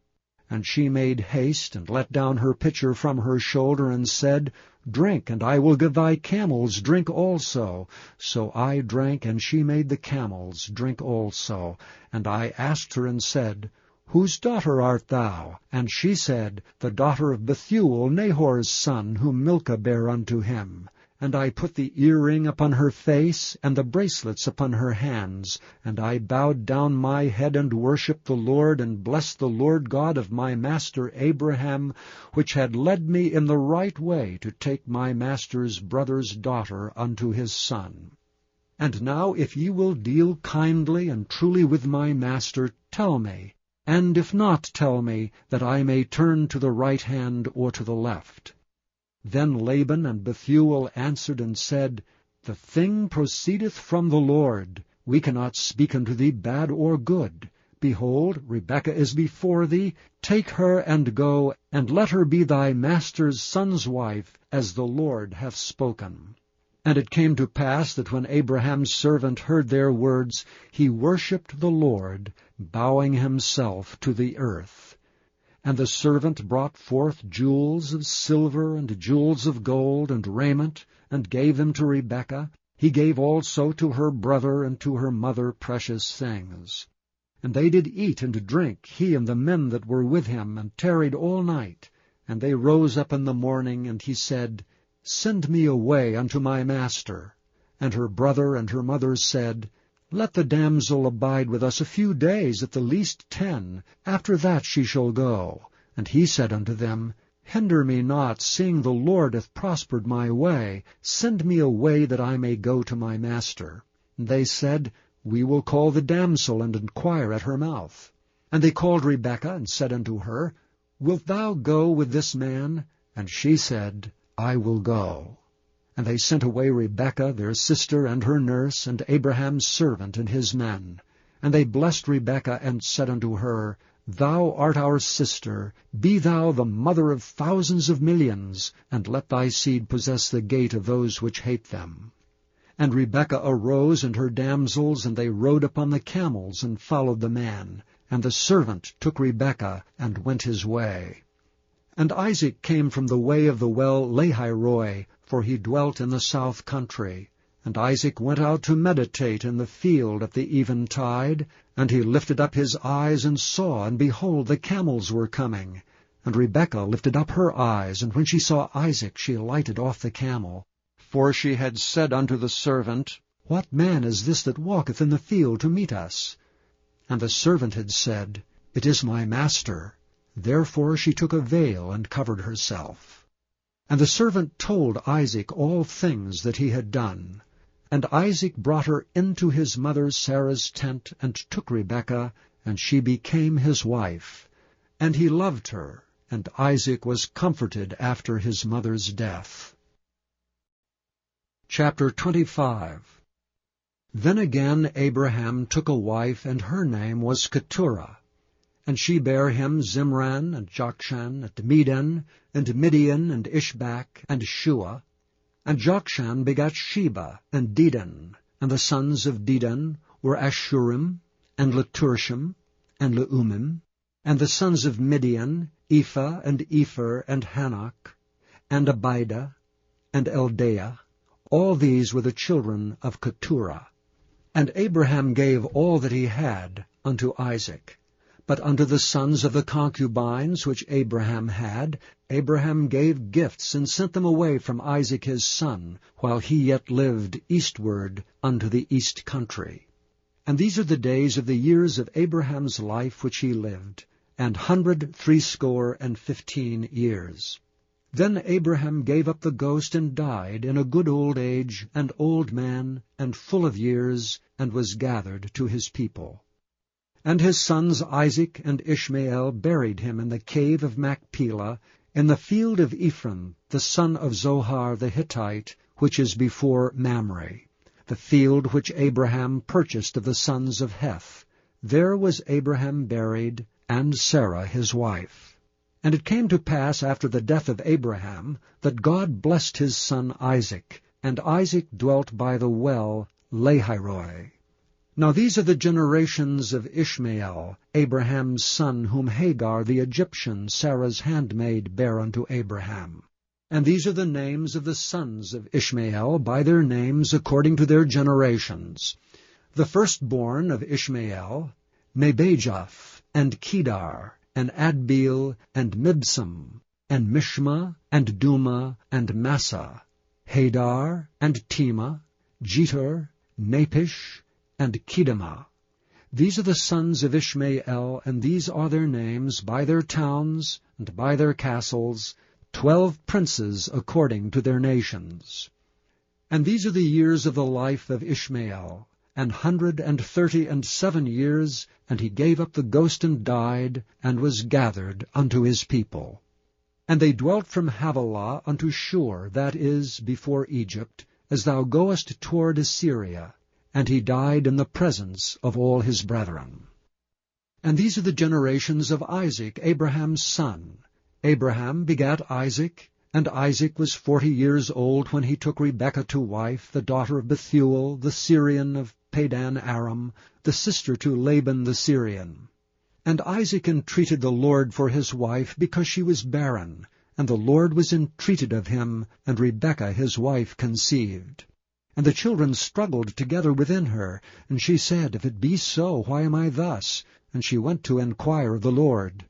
And she made haste, and let down her pitcher from her shoulder, and said, Drink, and I will give thy camels drink also. So I drank, and she made the camels drink also. And I asked her, and said, Whose daughter art thou? And she said, The daughter of Bethuel, Nahor's son, whom Milcah bare unto him. And I put the earring upon her face, and the bracelets upon her hands. And I bowed down my head, and worshipped the Lord, and blessed the Lord God of my master Abraham, which had led me in the right way to take my master's brother's daughter unto his son. And now if ye will deal kindly and truly with my master, tell me, and if not, tell me, that I may turn to the right hand or to the left. Then Laban and Bethuel answered and said, The thing proceedeth from the Lord. We cannot speak unto thee bad or good. Behold, Rebekah is before thee. Take her and go, and let her be thy master's son's wife, as the Lord hath spoken. And it came to pass that when Abraham's servant heard their words, he worshipped the Lord, bowing himself to the earth. And the servant brought forth jewels of silver and jewels of gold and raiment, and gave them to Rebekah. He gave also to her brother and to her mother precious things. And they did eat and drink, he and the men that were with him, and tarried all night. And they rose up in the morning, and he said, Send me away unto my master. And her brother and her mother said, Let the damsel abide with us a few days, at the least 10. After that she shall go. And he said unto them, Hinder me not, seeing the Lord hath prospered my way. Send me away, that I may go to my master. And they said, We will call the damsel, and inquire at her mouth. And they called Rebekah, and said unto her, Wilt thou go with this man? And she said, I will go. And they sent away Rebekah their sister, and her nurse, and Abraham's servant, and his men. And they blessed Rebekah, and said unto her, Thou art our sister, be thou the mother of thousands of millions, and let thy seed possess the gate of those which hate them. And Rebekah arose, and her damsels, and they rode upon the camels, and followed the man. And the servant took Rebekah, and went his way. And Isaac came from the way of the well Lahairoi, for he dwelt in the south country. And Isaac went out to meditate in the field at the eventide. And he lifted up his eyes, and saw, and behold, the camels were coming. And Rebekah lifted up her eyes, and when she saw Isaac, she lighted off the camel. For she had said unto the servant, What man is this that walketh in the field to meet us? And the servant had said, It is my master. Therefore she took a veil, and covered herself. And the servant told Isaac all things that he had done. And Isaac brought her into his mother Sarah's tent, and took Rebekah, and she became his wife. And he loved her, and Isaac was comforted after his mother's death. Chapter 25. Then again Abraham took a wife, and her name was Keturah. And she bare him Zimran, and Jokshan, and Medan, and Midian, and Ishbak, and Shua. And Jokshan begat Sheba, and Dedan. And the sons of Dedan were Ashurim, and Leturshim, and Leumim. And the sons of Midian, Ephah, and Epher, and Hanok, and Abida, and Eldaah. All these were the children of Keturah. And Abraham gave all that he had unto Isaac. But unto the sons of the concubines which Abraham had, Abraham gave gifts, and sent them away from Isaac his son, while he yet lived eastward unto the east country. And these are the days of the years of Abraham's life which he lived, 160 years. Then Abraham gave up the ghost, and died in a good old age, and old man, and full of years, and was gathered to his people. And his sons Isaac and Ishmael buried him in the cave of Machpelah, in the field of Ephron, the son of Zohar the Hittite, which is before Mamre, the field which Abraham purchased of the sons of Heth. There was Abraham buried, and Sarah his wife. And it came to pass after the death of Abraham, that God blessed his son Isaac, and Isaac dwelt by the well Lahairoi. Now these are the generations of Ishmael, Abraham's son, whom Hagar the Egyptian, Sarah's handmaid, bare unto Abraham. And these are the names of the sons of Ishmael, by their names according to their generations. The firstborn of Ishmael, Nebajoth, and Kedar, and Adbeel, and Mibsam, and Mishma, and Duma, and Massa, Hadar, and Tema, Jetur, Napish, and Kedemah. These are the sons of Ishmael, and these are their names, by their towns, and by their castles, 12 princes according to their nations. And these are the years of the life of Ishmael, 137 years, and he gave up the ghost and died, and was gathered unto his people. And they dwelt from Havilah unto Shur, that is, before Egypt, as thou goest toward Assyria. And he died in the presence of all his brethren. And these are the generations of Isaac, Abraham's son. Abraham begat Isaac, and Isaac was 40 years old when he took Rebekah to wife, the daughter of Bethuel, the Syrian of Padan Aram, the sister to Laban the Syrian. And Isaac entreated the Lord for his wife, because she was barren, and the Lord was entreated of him, and Rebekah his wife conceived. And the children struggled together within her, and she said, If it be so, why am I thus? And she went to enquire of the Lord.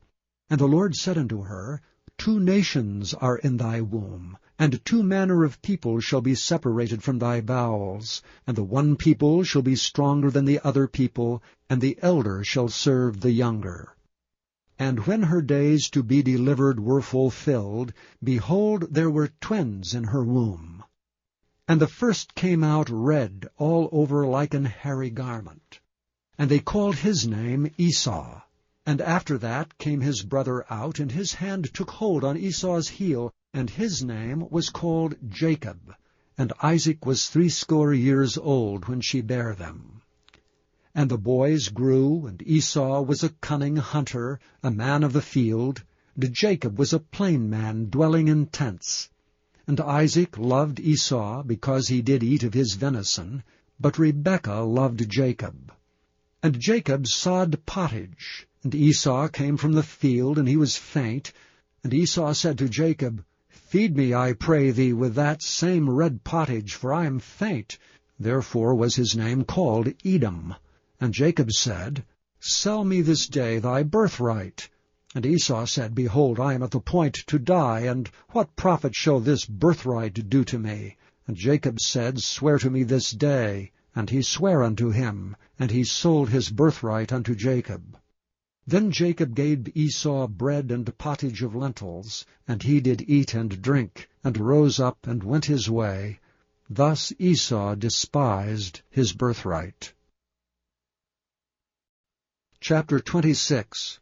And the Lord said unto her, 2 nations are in thy womb, and 2 manner of people shall be separated from thy bowels, and the one people shall be stronger than the other people, and the elder shall serve the younger. And when her days to be delivered were fulfilled, behold, there were twins in her womb. And the first came out red all over like an hairy garment. And they called his name Esau. And after that came his brother out, and his hand took hold on Esau's heel, and his name was called Jacob. And Isaac was 80 years old when she bare them. And the boys grew, and Esau was a cunning hunter, a man of the field, and Jacob was a plain man dwelling in tents. And Isaac loved Esau, because he did eat of his venison, but Rebekah loved Jacob. And Jacob sawed pottage, and Esau came from the field, and he was faint. And Esau said to Jacob, Feed me, I pray thee, with that same red pottage, for I am faint. Therefore was his name called Edom. And Jacob said, Sell me this day thy birthright. And Esau said, Behold, I am at the point to die, and what profit shall this birthright do to me? And Jacob said, Swear to me this day. And he sware unto him, and he sold his birthright unto Jacob. Then Jacob gave Esau bread and pottage of lentils, and he did eat and drink, and rose up and went his way. Thus Esau despised his birthright. Chapter 26.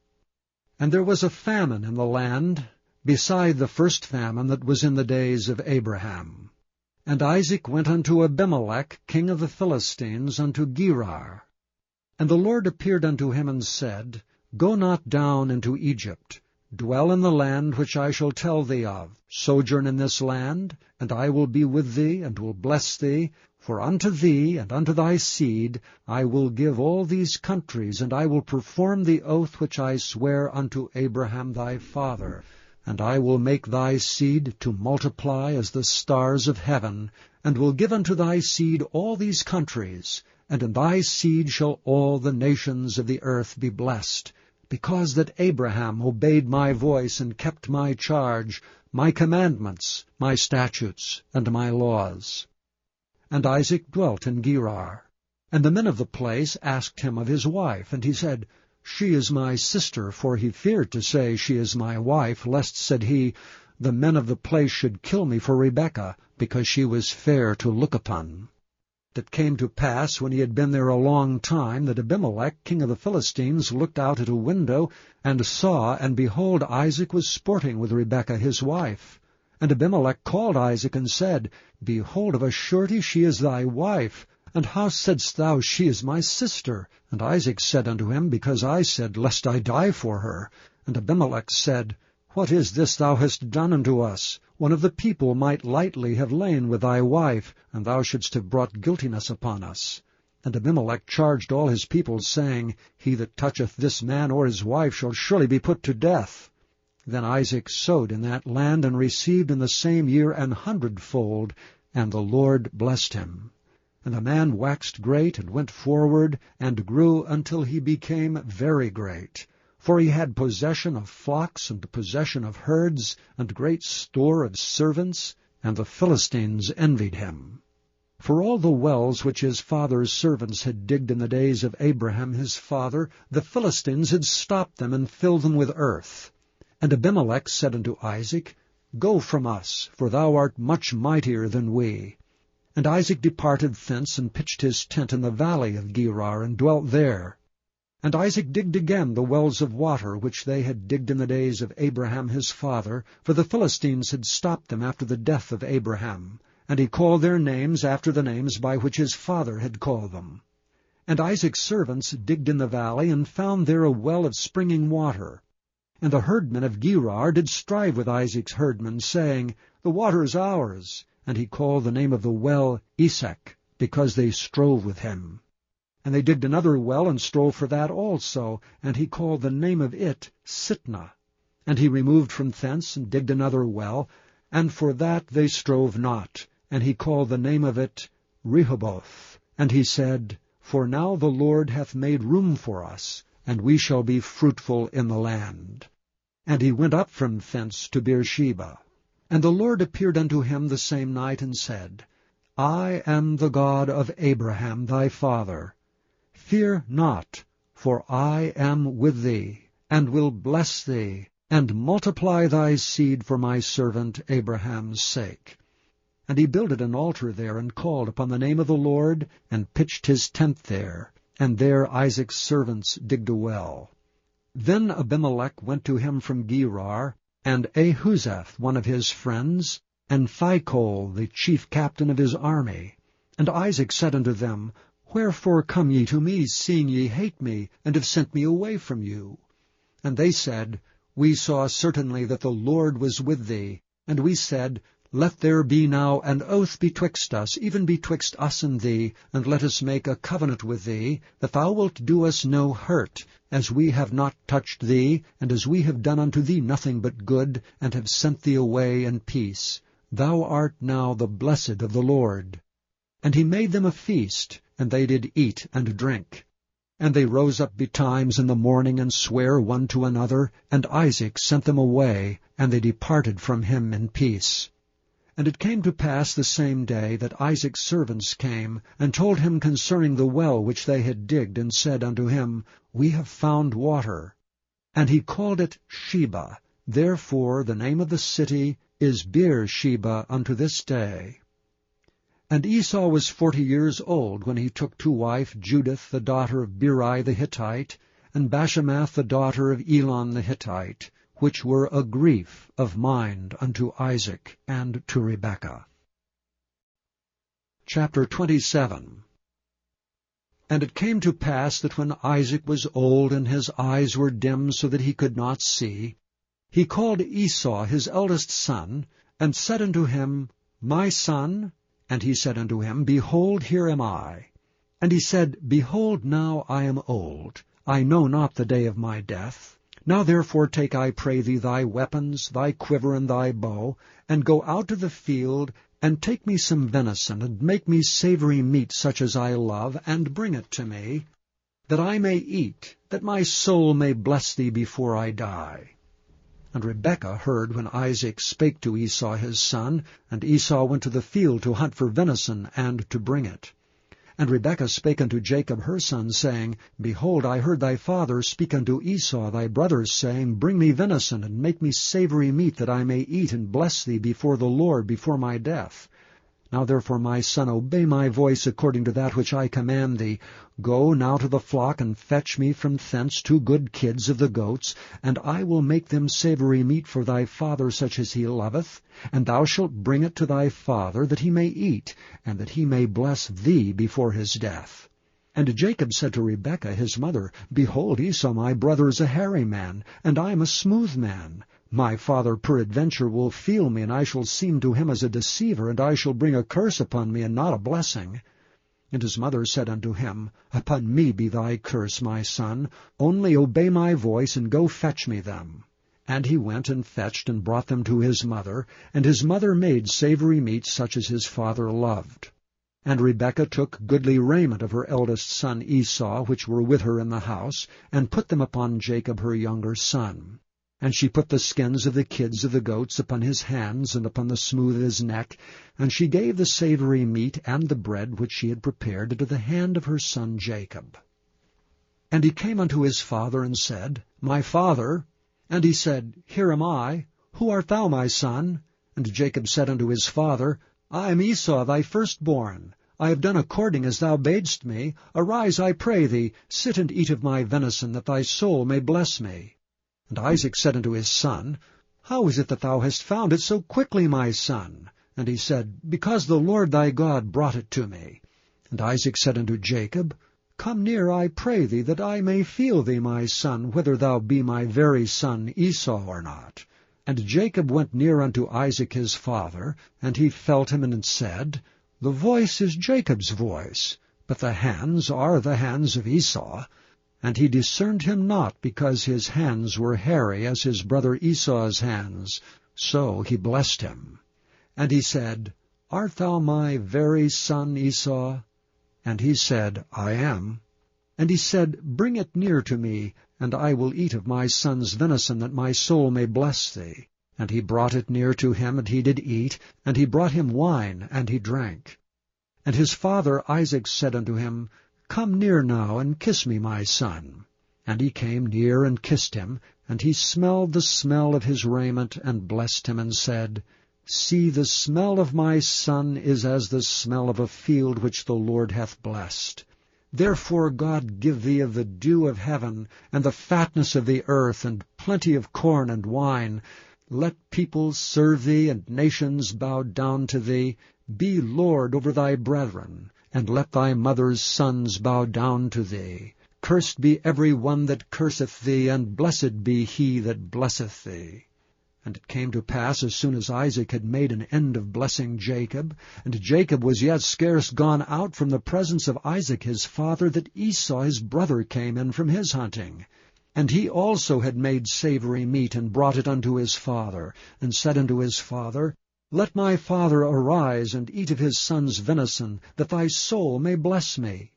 And there was a famine in the land, beside the first famine that was in the days of Abraham. And Isaac went unto Abimelech, king of the Philistines, unto Gerar. And the Lord appeared unto him and said, Go not down into Egypt. Dwell in the land which I shall tell thee of. Sojourn in this land, and I will be with thee, and will bless thee. For unto thee and unto thy seed I will give all these countries, and I will perform the oath which I sware unto Abraham thy father. And I will make thy seed to multiply as the stars of heaven, and will give unto thy seed all these countries, and in thy seed shall all the nations of the earth be blessed, because that Abraham obeyed my voice and kept my charge, my commandments, my statutes, and my laws. And Isaac dwelt in Gerar. And the men of the place asked him of his wife, and he said, She is my sister, for he feared to say, She is my wife, lest, said he, the men of the place should kill me for Rebekah, because she was fair to look upon. It came to pass, when he had been there a long time, that Abimelech, king of the Philistines, looked out at a window, and saw, and behold, Isaac was sporting with Rebekah his wife. And Abimelech called Isaac, and said, Behold, of a surety she is thy wife. And how saidst thou, She is my sister? And Isaac said unto him, Because I said, Lest I die for her. And Abimelech said, What is this thou hast done unto us? One of the people might lightly have lain with thy wife, and thou shouldst have brought guiltiness upon us. And Abimelech charged all his people, saying, He that toucheth this man or his wife shall surely be put to death. Then Isaac sowed in that land, and received in the same year 100-fold, and the Lord blessed him. And the man waxed great, and went forward, and grew until he became very great. For he had possession of flocks, and possession of herds, and great store of servants, and the Philistines envied him. For all the wells which his father's servants had digged in the days of Abraham his father, the Philistines had stopped them, and filled them with earth. And Abimelech said unto Isaac, Go from us, for thou art much mightier than we. And Isaac departed thence, and pitched his tent in the valley of Gerar, and dwelt there. And Isaac digged again the wells of water, which they had digged in the days of Abraham his father, for the Philistines had stopped them after the death of Abraham. And he called their names after the names by which his father had called them. And Isaac's servants digged in the valley, and found there a well of springing water. And the herdmen of Gerar did strive with Isaac's herdmen, saying, The water is ours. And he called the name of the well Esek, because they strove with him. And they digged another well, and strove for that also, and he called the name of it Sitnah. And he removed from thence, and digged another well, and for that they strove not, and he called the name of it Rehoboth. And he said, For now the Lord hath made room for us, and we shall be fruitful in the land. And he went up from thence to Beersheba. And the Lord appeared unto him the same night, and said, I am the God of Abraham thy father. Fear not, for I am with thee, and will bless thee, and multiply thy seed for my servant Abraham's sake. And he builded an altar there, and called upon the name of the Lord, and pitched his tent there. And there Isaac's servants digged a well. Then Abimelech went to him from Gerar, and Ahuzeth, one of his friends, and Phicol, the chief captain of his army. And Isaac said unto them, Wherefore come ye to me, seeing ye hate me, and have sent me away from you? And they said, We saw certainly that the Lord was with thee. And we said, Let there be now an oath betwixt us, even betwixt us and thee, and let us make a covenant with thee, that thou wilt do us no hurt, as we have not touched thee, and as we have done unto thee nothing but good, and have sent thee away in peace. Thou art now the blessed of the Lord. And he made them a feast, and they did eat and drink. And they rose up betimes in the morning, and sware one to another, and Isaac sent them away, and they departed from him in peace. And it came to pass the same day that Isaac's servants came, and told him concerning the well which they had digged, and said unto him, We have found water. And he called it Sheba. Therefore the name of the city is Beersheba unto this day. And Esau was 40 years old when he took to wife Judith the daughter of Beri the Hittite, and Bashemath the daughter of Elon the Hittite, which were a grief of mind unto Isaac and to Rebekah. Chapter 27. And it came to pass that when Isaac was old, and his eyes were dim so that he could not see, he called Esau his eldest son, and said unto him, My son? And he said unto him, Behold, here am I. And he said, Behold, now I am old, I know not the day of my death. Now therefore take, I pray thee, thy weapons, thy quiver, and thy bow, and go out to the field, and take me some venison, and make me savory meat such as I love, and bring it to me, that I may eat, that my soul may bless thee before I die. And Rebekah heard when Isaac spake to Esau his son, and Esau went to the field to hunt for venison, and to bring it. And Rebekah spake unto Jacob her son, saying, Behold, I heard thy father speak unto Esau thy brother, saying, Bring me venison, and make me savory meat, that I may eat and bless thee before the Lord before my death. Now therefore, my son, obey my voice according to that which I command thee. Go now to the flock, and fetch me from thence 2 good kids of the goats, and I will make them savory meat for thy father, such as he loveth. And thou shalt bring it to thy father, that he may eat, and that he may bless thee before his death. And Jacob said to Rebekah his mother, Behold, Esau my brother is a hairy man, and I am a smooth man. My father peradventure will feel me, and I shall seem to him as a deceiver, and I shall bring a curse upon me, and not a blessing. And his mother said unto him, Upon me be thy curse, my son. Only obey my voice, and go fetch me them. And he went and fetched, and brought them to his mother, and his mother made savory meat such as his father loved. And Rebekah took goodly raiment of her eldest son Esau, which were with her in the house, and put them upon Jacob her younger son. And she put the skins of the kids of the goats upon his hands, and upon the smooth of his neck, and she gave the savory meat and the bread which she had prepared into the hand of her son Jacob. And he came unto his father, and said, My father. And he said, Here am I. Who art thou, my son? And Jacob said unto his father, I am Esau thy firstborn. I have done according as thou badest me. Arise, I pray thee, sit and eat of my venison, that thy soul may bless me. And Isaac said unto his son, How is it that thou hast found it so quickly, my son? And he said, Because the Lord thy God brought it to me. And Isaac said unto Jacob, Come near, I pray thee, that I may feel thee, my son, whether thou be my very son Esau or not. And Jacob went near unto Isaac his father, and he felt him, and said, The voice is Jacob's voice, but the hands are the hands of Esau. And he discerned him not, because his hands were hairy as his brother Esau's hands. So he blessed him. And he said, Art thou my very son Esau? And he said, I am. And he said, Bring it near to me, and I will eat of my son's venison, that my soul may bless thee. And he brought it near to him, and he did eat, and he brought him wine, and he drank. And his father Isaac said unto him, Come near now, and kiss me, my son. And he came near and kissed him, and he smelled the smell of his raiment, and blessed him, and said, See, the smell of my son is as the smell of a field which the Lord hath blessed. Therefore God give thee of the dew of heaven, and the fatness of the earth, and plenty of corn and wine. Let peoples serve thee, and nations bow down to thee. Be Lord over thy brethren, and let thy mother's sons bow down to thee. Cursed be every one that curseth thee, and blessed be he that blesseth thee. And it came to pass, as soon as Isaac had made an end of blessing Jacob, and Jacob was yet scarce gone out from the presence of Isaac his father, that Esau his brother came in from his hunting. And he also had made savory meat, and brought it unto his father, and said unto his father, Let my father arise, and eat of his son's venison, that thy soul may bless me.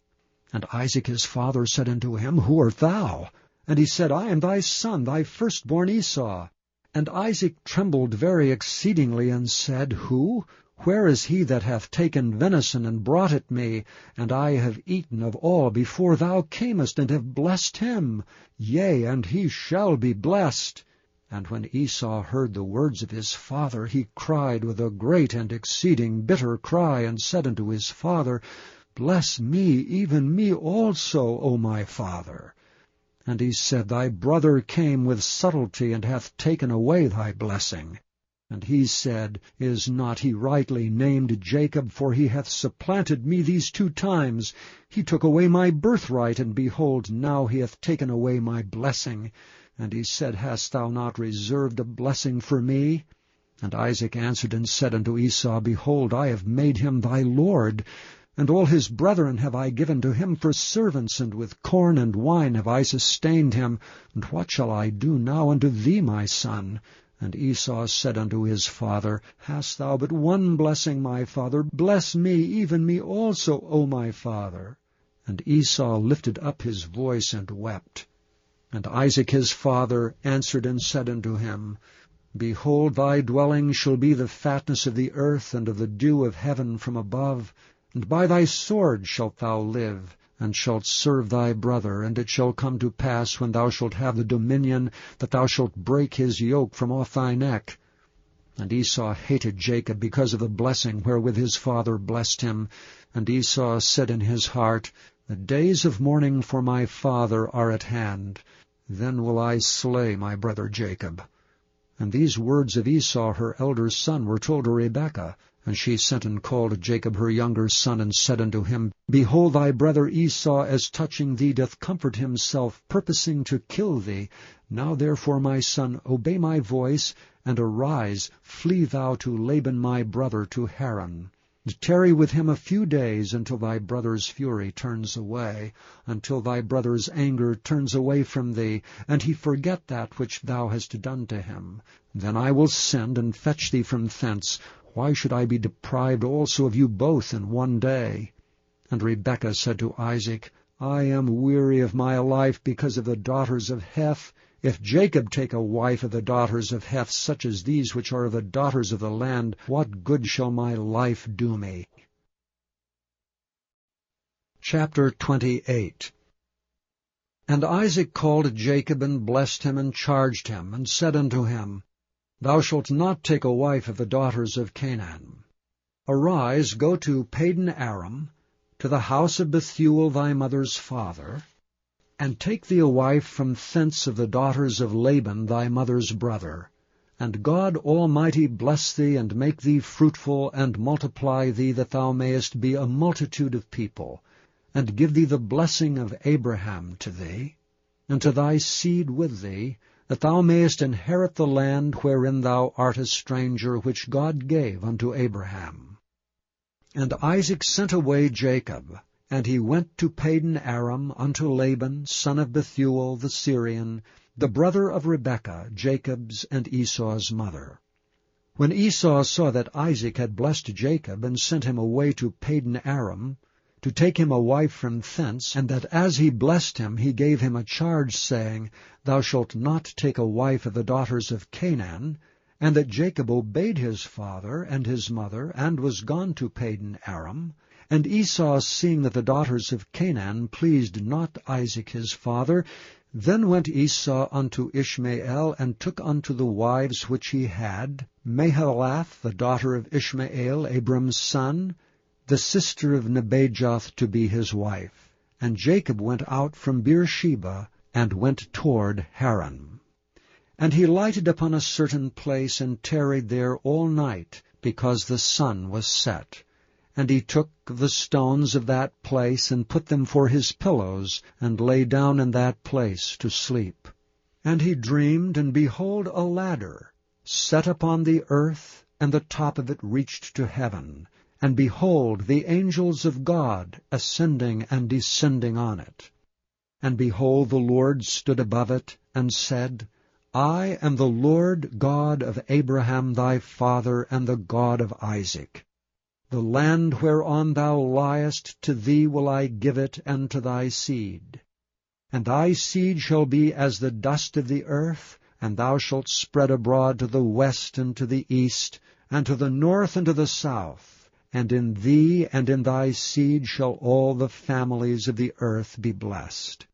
And Isaac his father said unto him, Who art thou? And he said, I am thy son, thy firstborn Esau. And Isaac trembled very exceedingly, and said, Who? Where is he that hath taken venison, and brought it me? And I have eaten of all before thou camest, and have blessed him. Yea, and he shall be blessed. And when Esau heard the words of his father, he cried with a great and exceeding bitter cry, and said unto his father, Bless me, even me also, O my father. And he said, Thy brother came with subtlety, and hath taken away thy blessing. And he said, Is not he rightly named Jacob? For he hath supplanted me these 2 times. He took away my birthright, and behold, now he hath taken away my blessing. And he said, Hast thou not reserved a blessing for me? And Isaac answered and said unto Esau, Behold, I have made him thy lord, and all his brethren have I given to him for servants, and with corn and wine have I sustained him. And what shall I do now unto thee, my son? And Esau said unto his father, Hast thou but one blessing, my father? Bless me, even me also, O my father. And Esau lifted up his voice and wept. And Isaac his father answered and said unto him, Behold, thy dwelling shall be the fatness of the earth, and of the dew of heaven from above. And by thy sword shalt thou live, and shalt serve thy brother. And it shall come to pass, when thou shalt have the dominion, that thou shalt break his yoke from off thy neck. And Esau hated Jacob because of the blessing wherewith his father blessed him. And Esau said in his heart, The days of mourning for my father are at hand. Then will I slay my brother Jacob. And these words of Esau her elder son were told to Rebekah. And she sent and called Jacob her younger son, and said unto him, Behold, thy brother Esau, as touching thee, doth comfort himself, purposing to kill thee. Now therefore, my son, obey my voice, and arise, flee thou to Laban my brother to Haran. Tarry with him a few days, until thy brother's fury turns away, until thy brother's anger turns away from thee, and he forget that which thou hast done to him. Then I will send and fetch thee from thence. Why should I be deprived also of you both in one day? And Rebekah said to Isaac, I am weary of my life because of the daughters of Heth. If Jacob take a wife of the daughters of Heth, such as these which are the daughters of the land, what good shall my life do me? Chapter 28. And Isaac called Jacob, and blessed him, and charged him, and said unto him, Thou shalt not take a wife of the daughters of Canaan. Arise, go to Padan Aram, to the house of Bethuel thy mother's father, and take thee a wife from thence of the daughters of Laban thy mother's brother. And God Almighty bless thee, and make thee fruitful, and multiply thee, that thou mayest be a multitude of people, and give thee the blessing of Abraham to thee, and to thy seed with thee, that thou mayest inherit the land wherein thou art a stranger, which God gave unto Abraham. And Isaac sent away Jacob, and he went to Padan Aram unto Laban, son of Bethuel the Syrian, the brother of Rebekah, Jacob's and Esau's mother. When Esau saw that Isaac had blessed Jacob, and sent him away to Padan Aram, to take him a wife from thence, and that as he blessed him he gave him a charge, saying, Thou shalt not take a wife of the daughters of Canaan, and that Jacob obeyed his father and his mother, and was gone to Padan Aram, and Esau, seeing that the daughters of Canaan pleased not Isaac his father, then went Esau unto Ishmael, and took unto the wives which he had, Mahalath, the daughter of Ishmael, Abram's son, the sister of Nebajoth, to be his wife. And Jacob went out from Beersheba, and went toward Haran. And he lighted upon a certain place, and tarried there all night, because the sun was set. And he took the stones of that place, and put them for his pillows, and lay down in that place to sleep. And he dreamed, and behold, a ladder, set upon the earth, and the top of it reached to heaven. And behold, the angels of God ascending and descending on it. And behold, the Lord stood above it, and said, I am the Lord God of Abraham thy father, and the God of Isaac. The land whereon thou liest, to thee will I give it, and to thy seed. And thy seed shall be as the dust of the earth, and thou shalt spread abroad to the west and to the east, and to the north and to the south. And in thee and in thy seed shall all the families of the earth be blessed.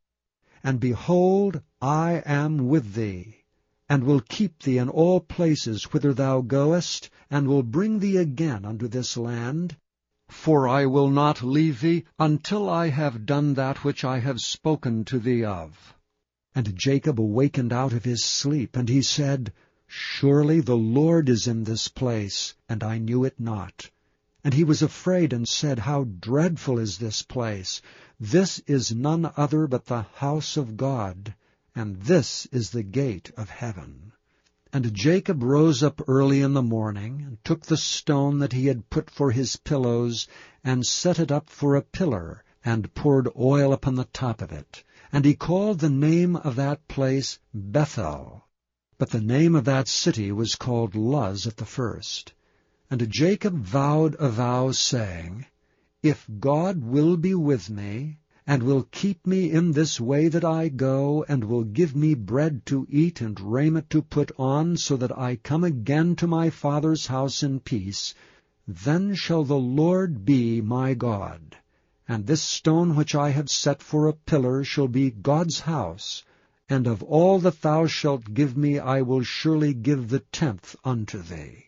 And behold, I am with thee, and will keep thee in all places whither thou goest, and will bring thee again unto this land. For I will not leave thee until I have done that which I have spoken to thee of. And Jacob awakened out of his sleep, and he said, Surely the Lord is in this place, and I knew it not. And he was afraid, and said, How dreadful is this place! This is none other but the house of God, and this is the gate of heaven. And Jacob rose up early in the morning, and took the stone that he had put for his pillows, and set it up for a pillar, and poured oil upon the top of it. And he called the name of that place Bethel. But the name of that city was called Luz at the first. And Jacob vowed a vow, saying, If God will be with me, and will keep me in this way that I go, and will give me bread to eat and raiment to put on, so that I come again to my father's house in peace, then shall the Lord be my God. And this stone which I have set for a pillar shall be God's house, and of all that thou shalt give me I will surely give the 10th unto thee.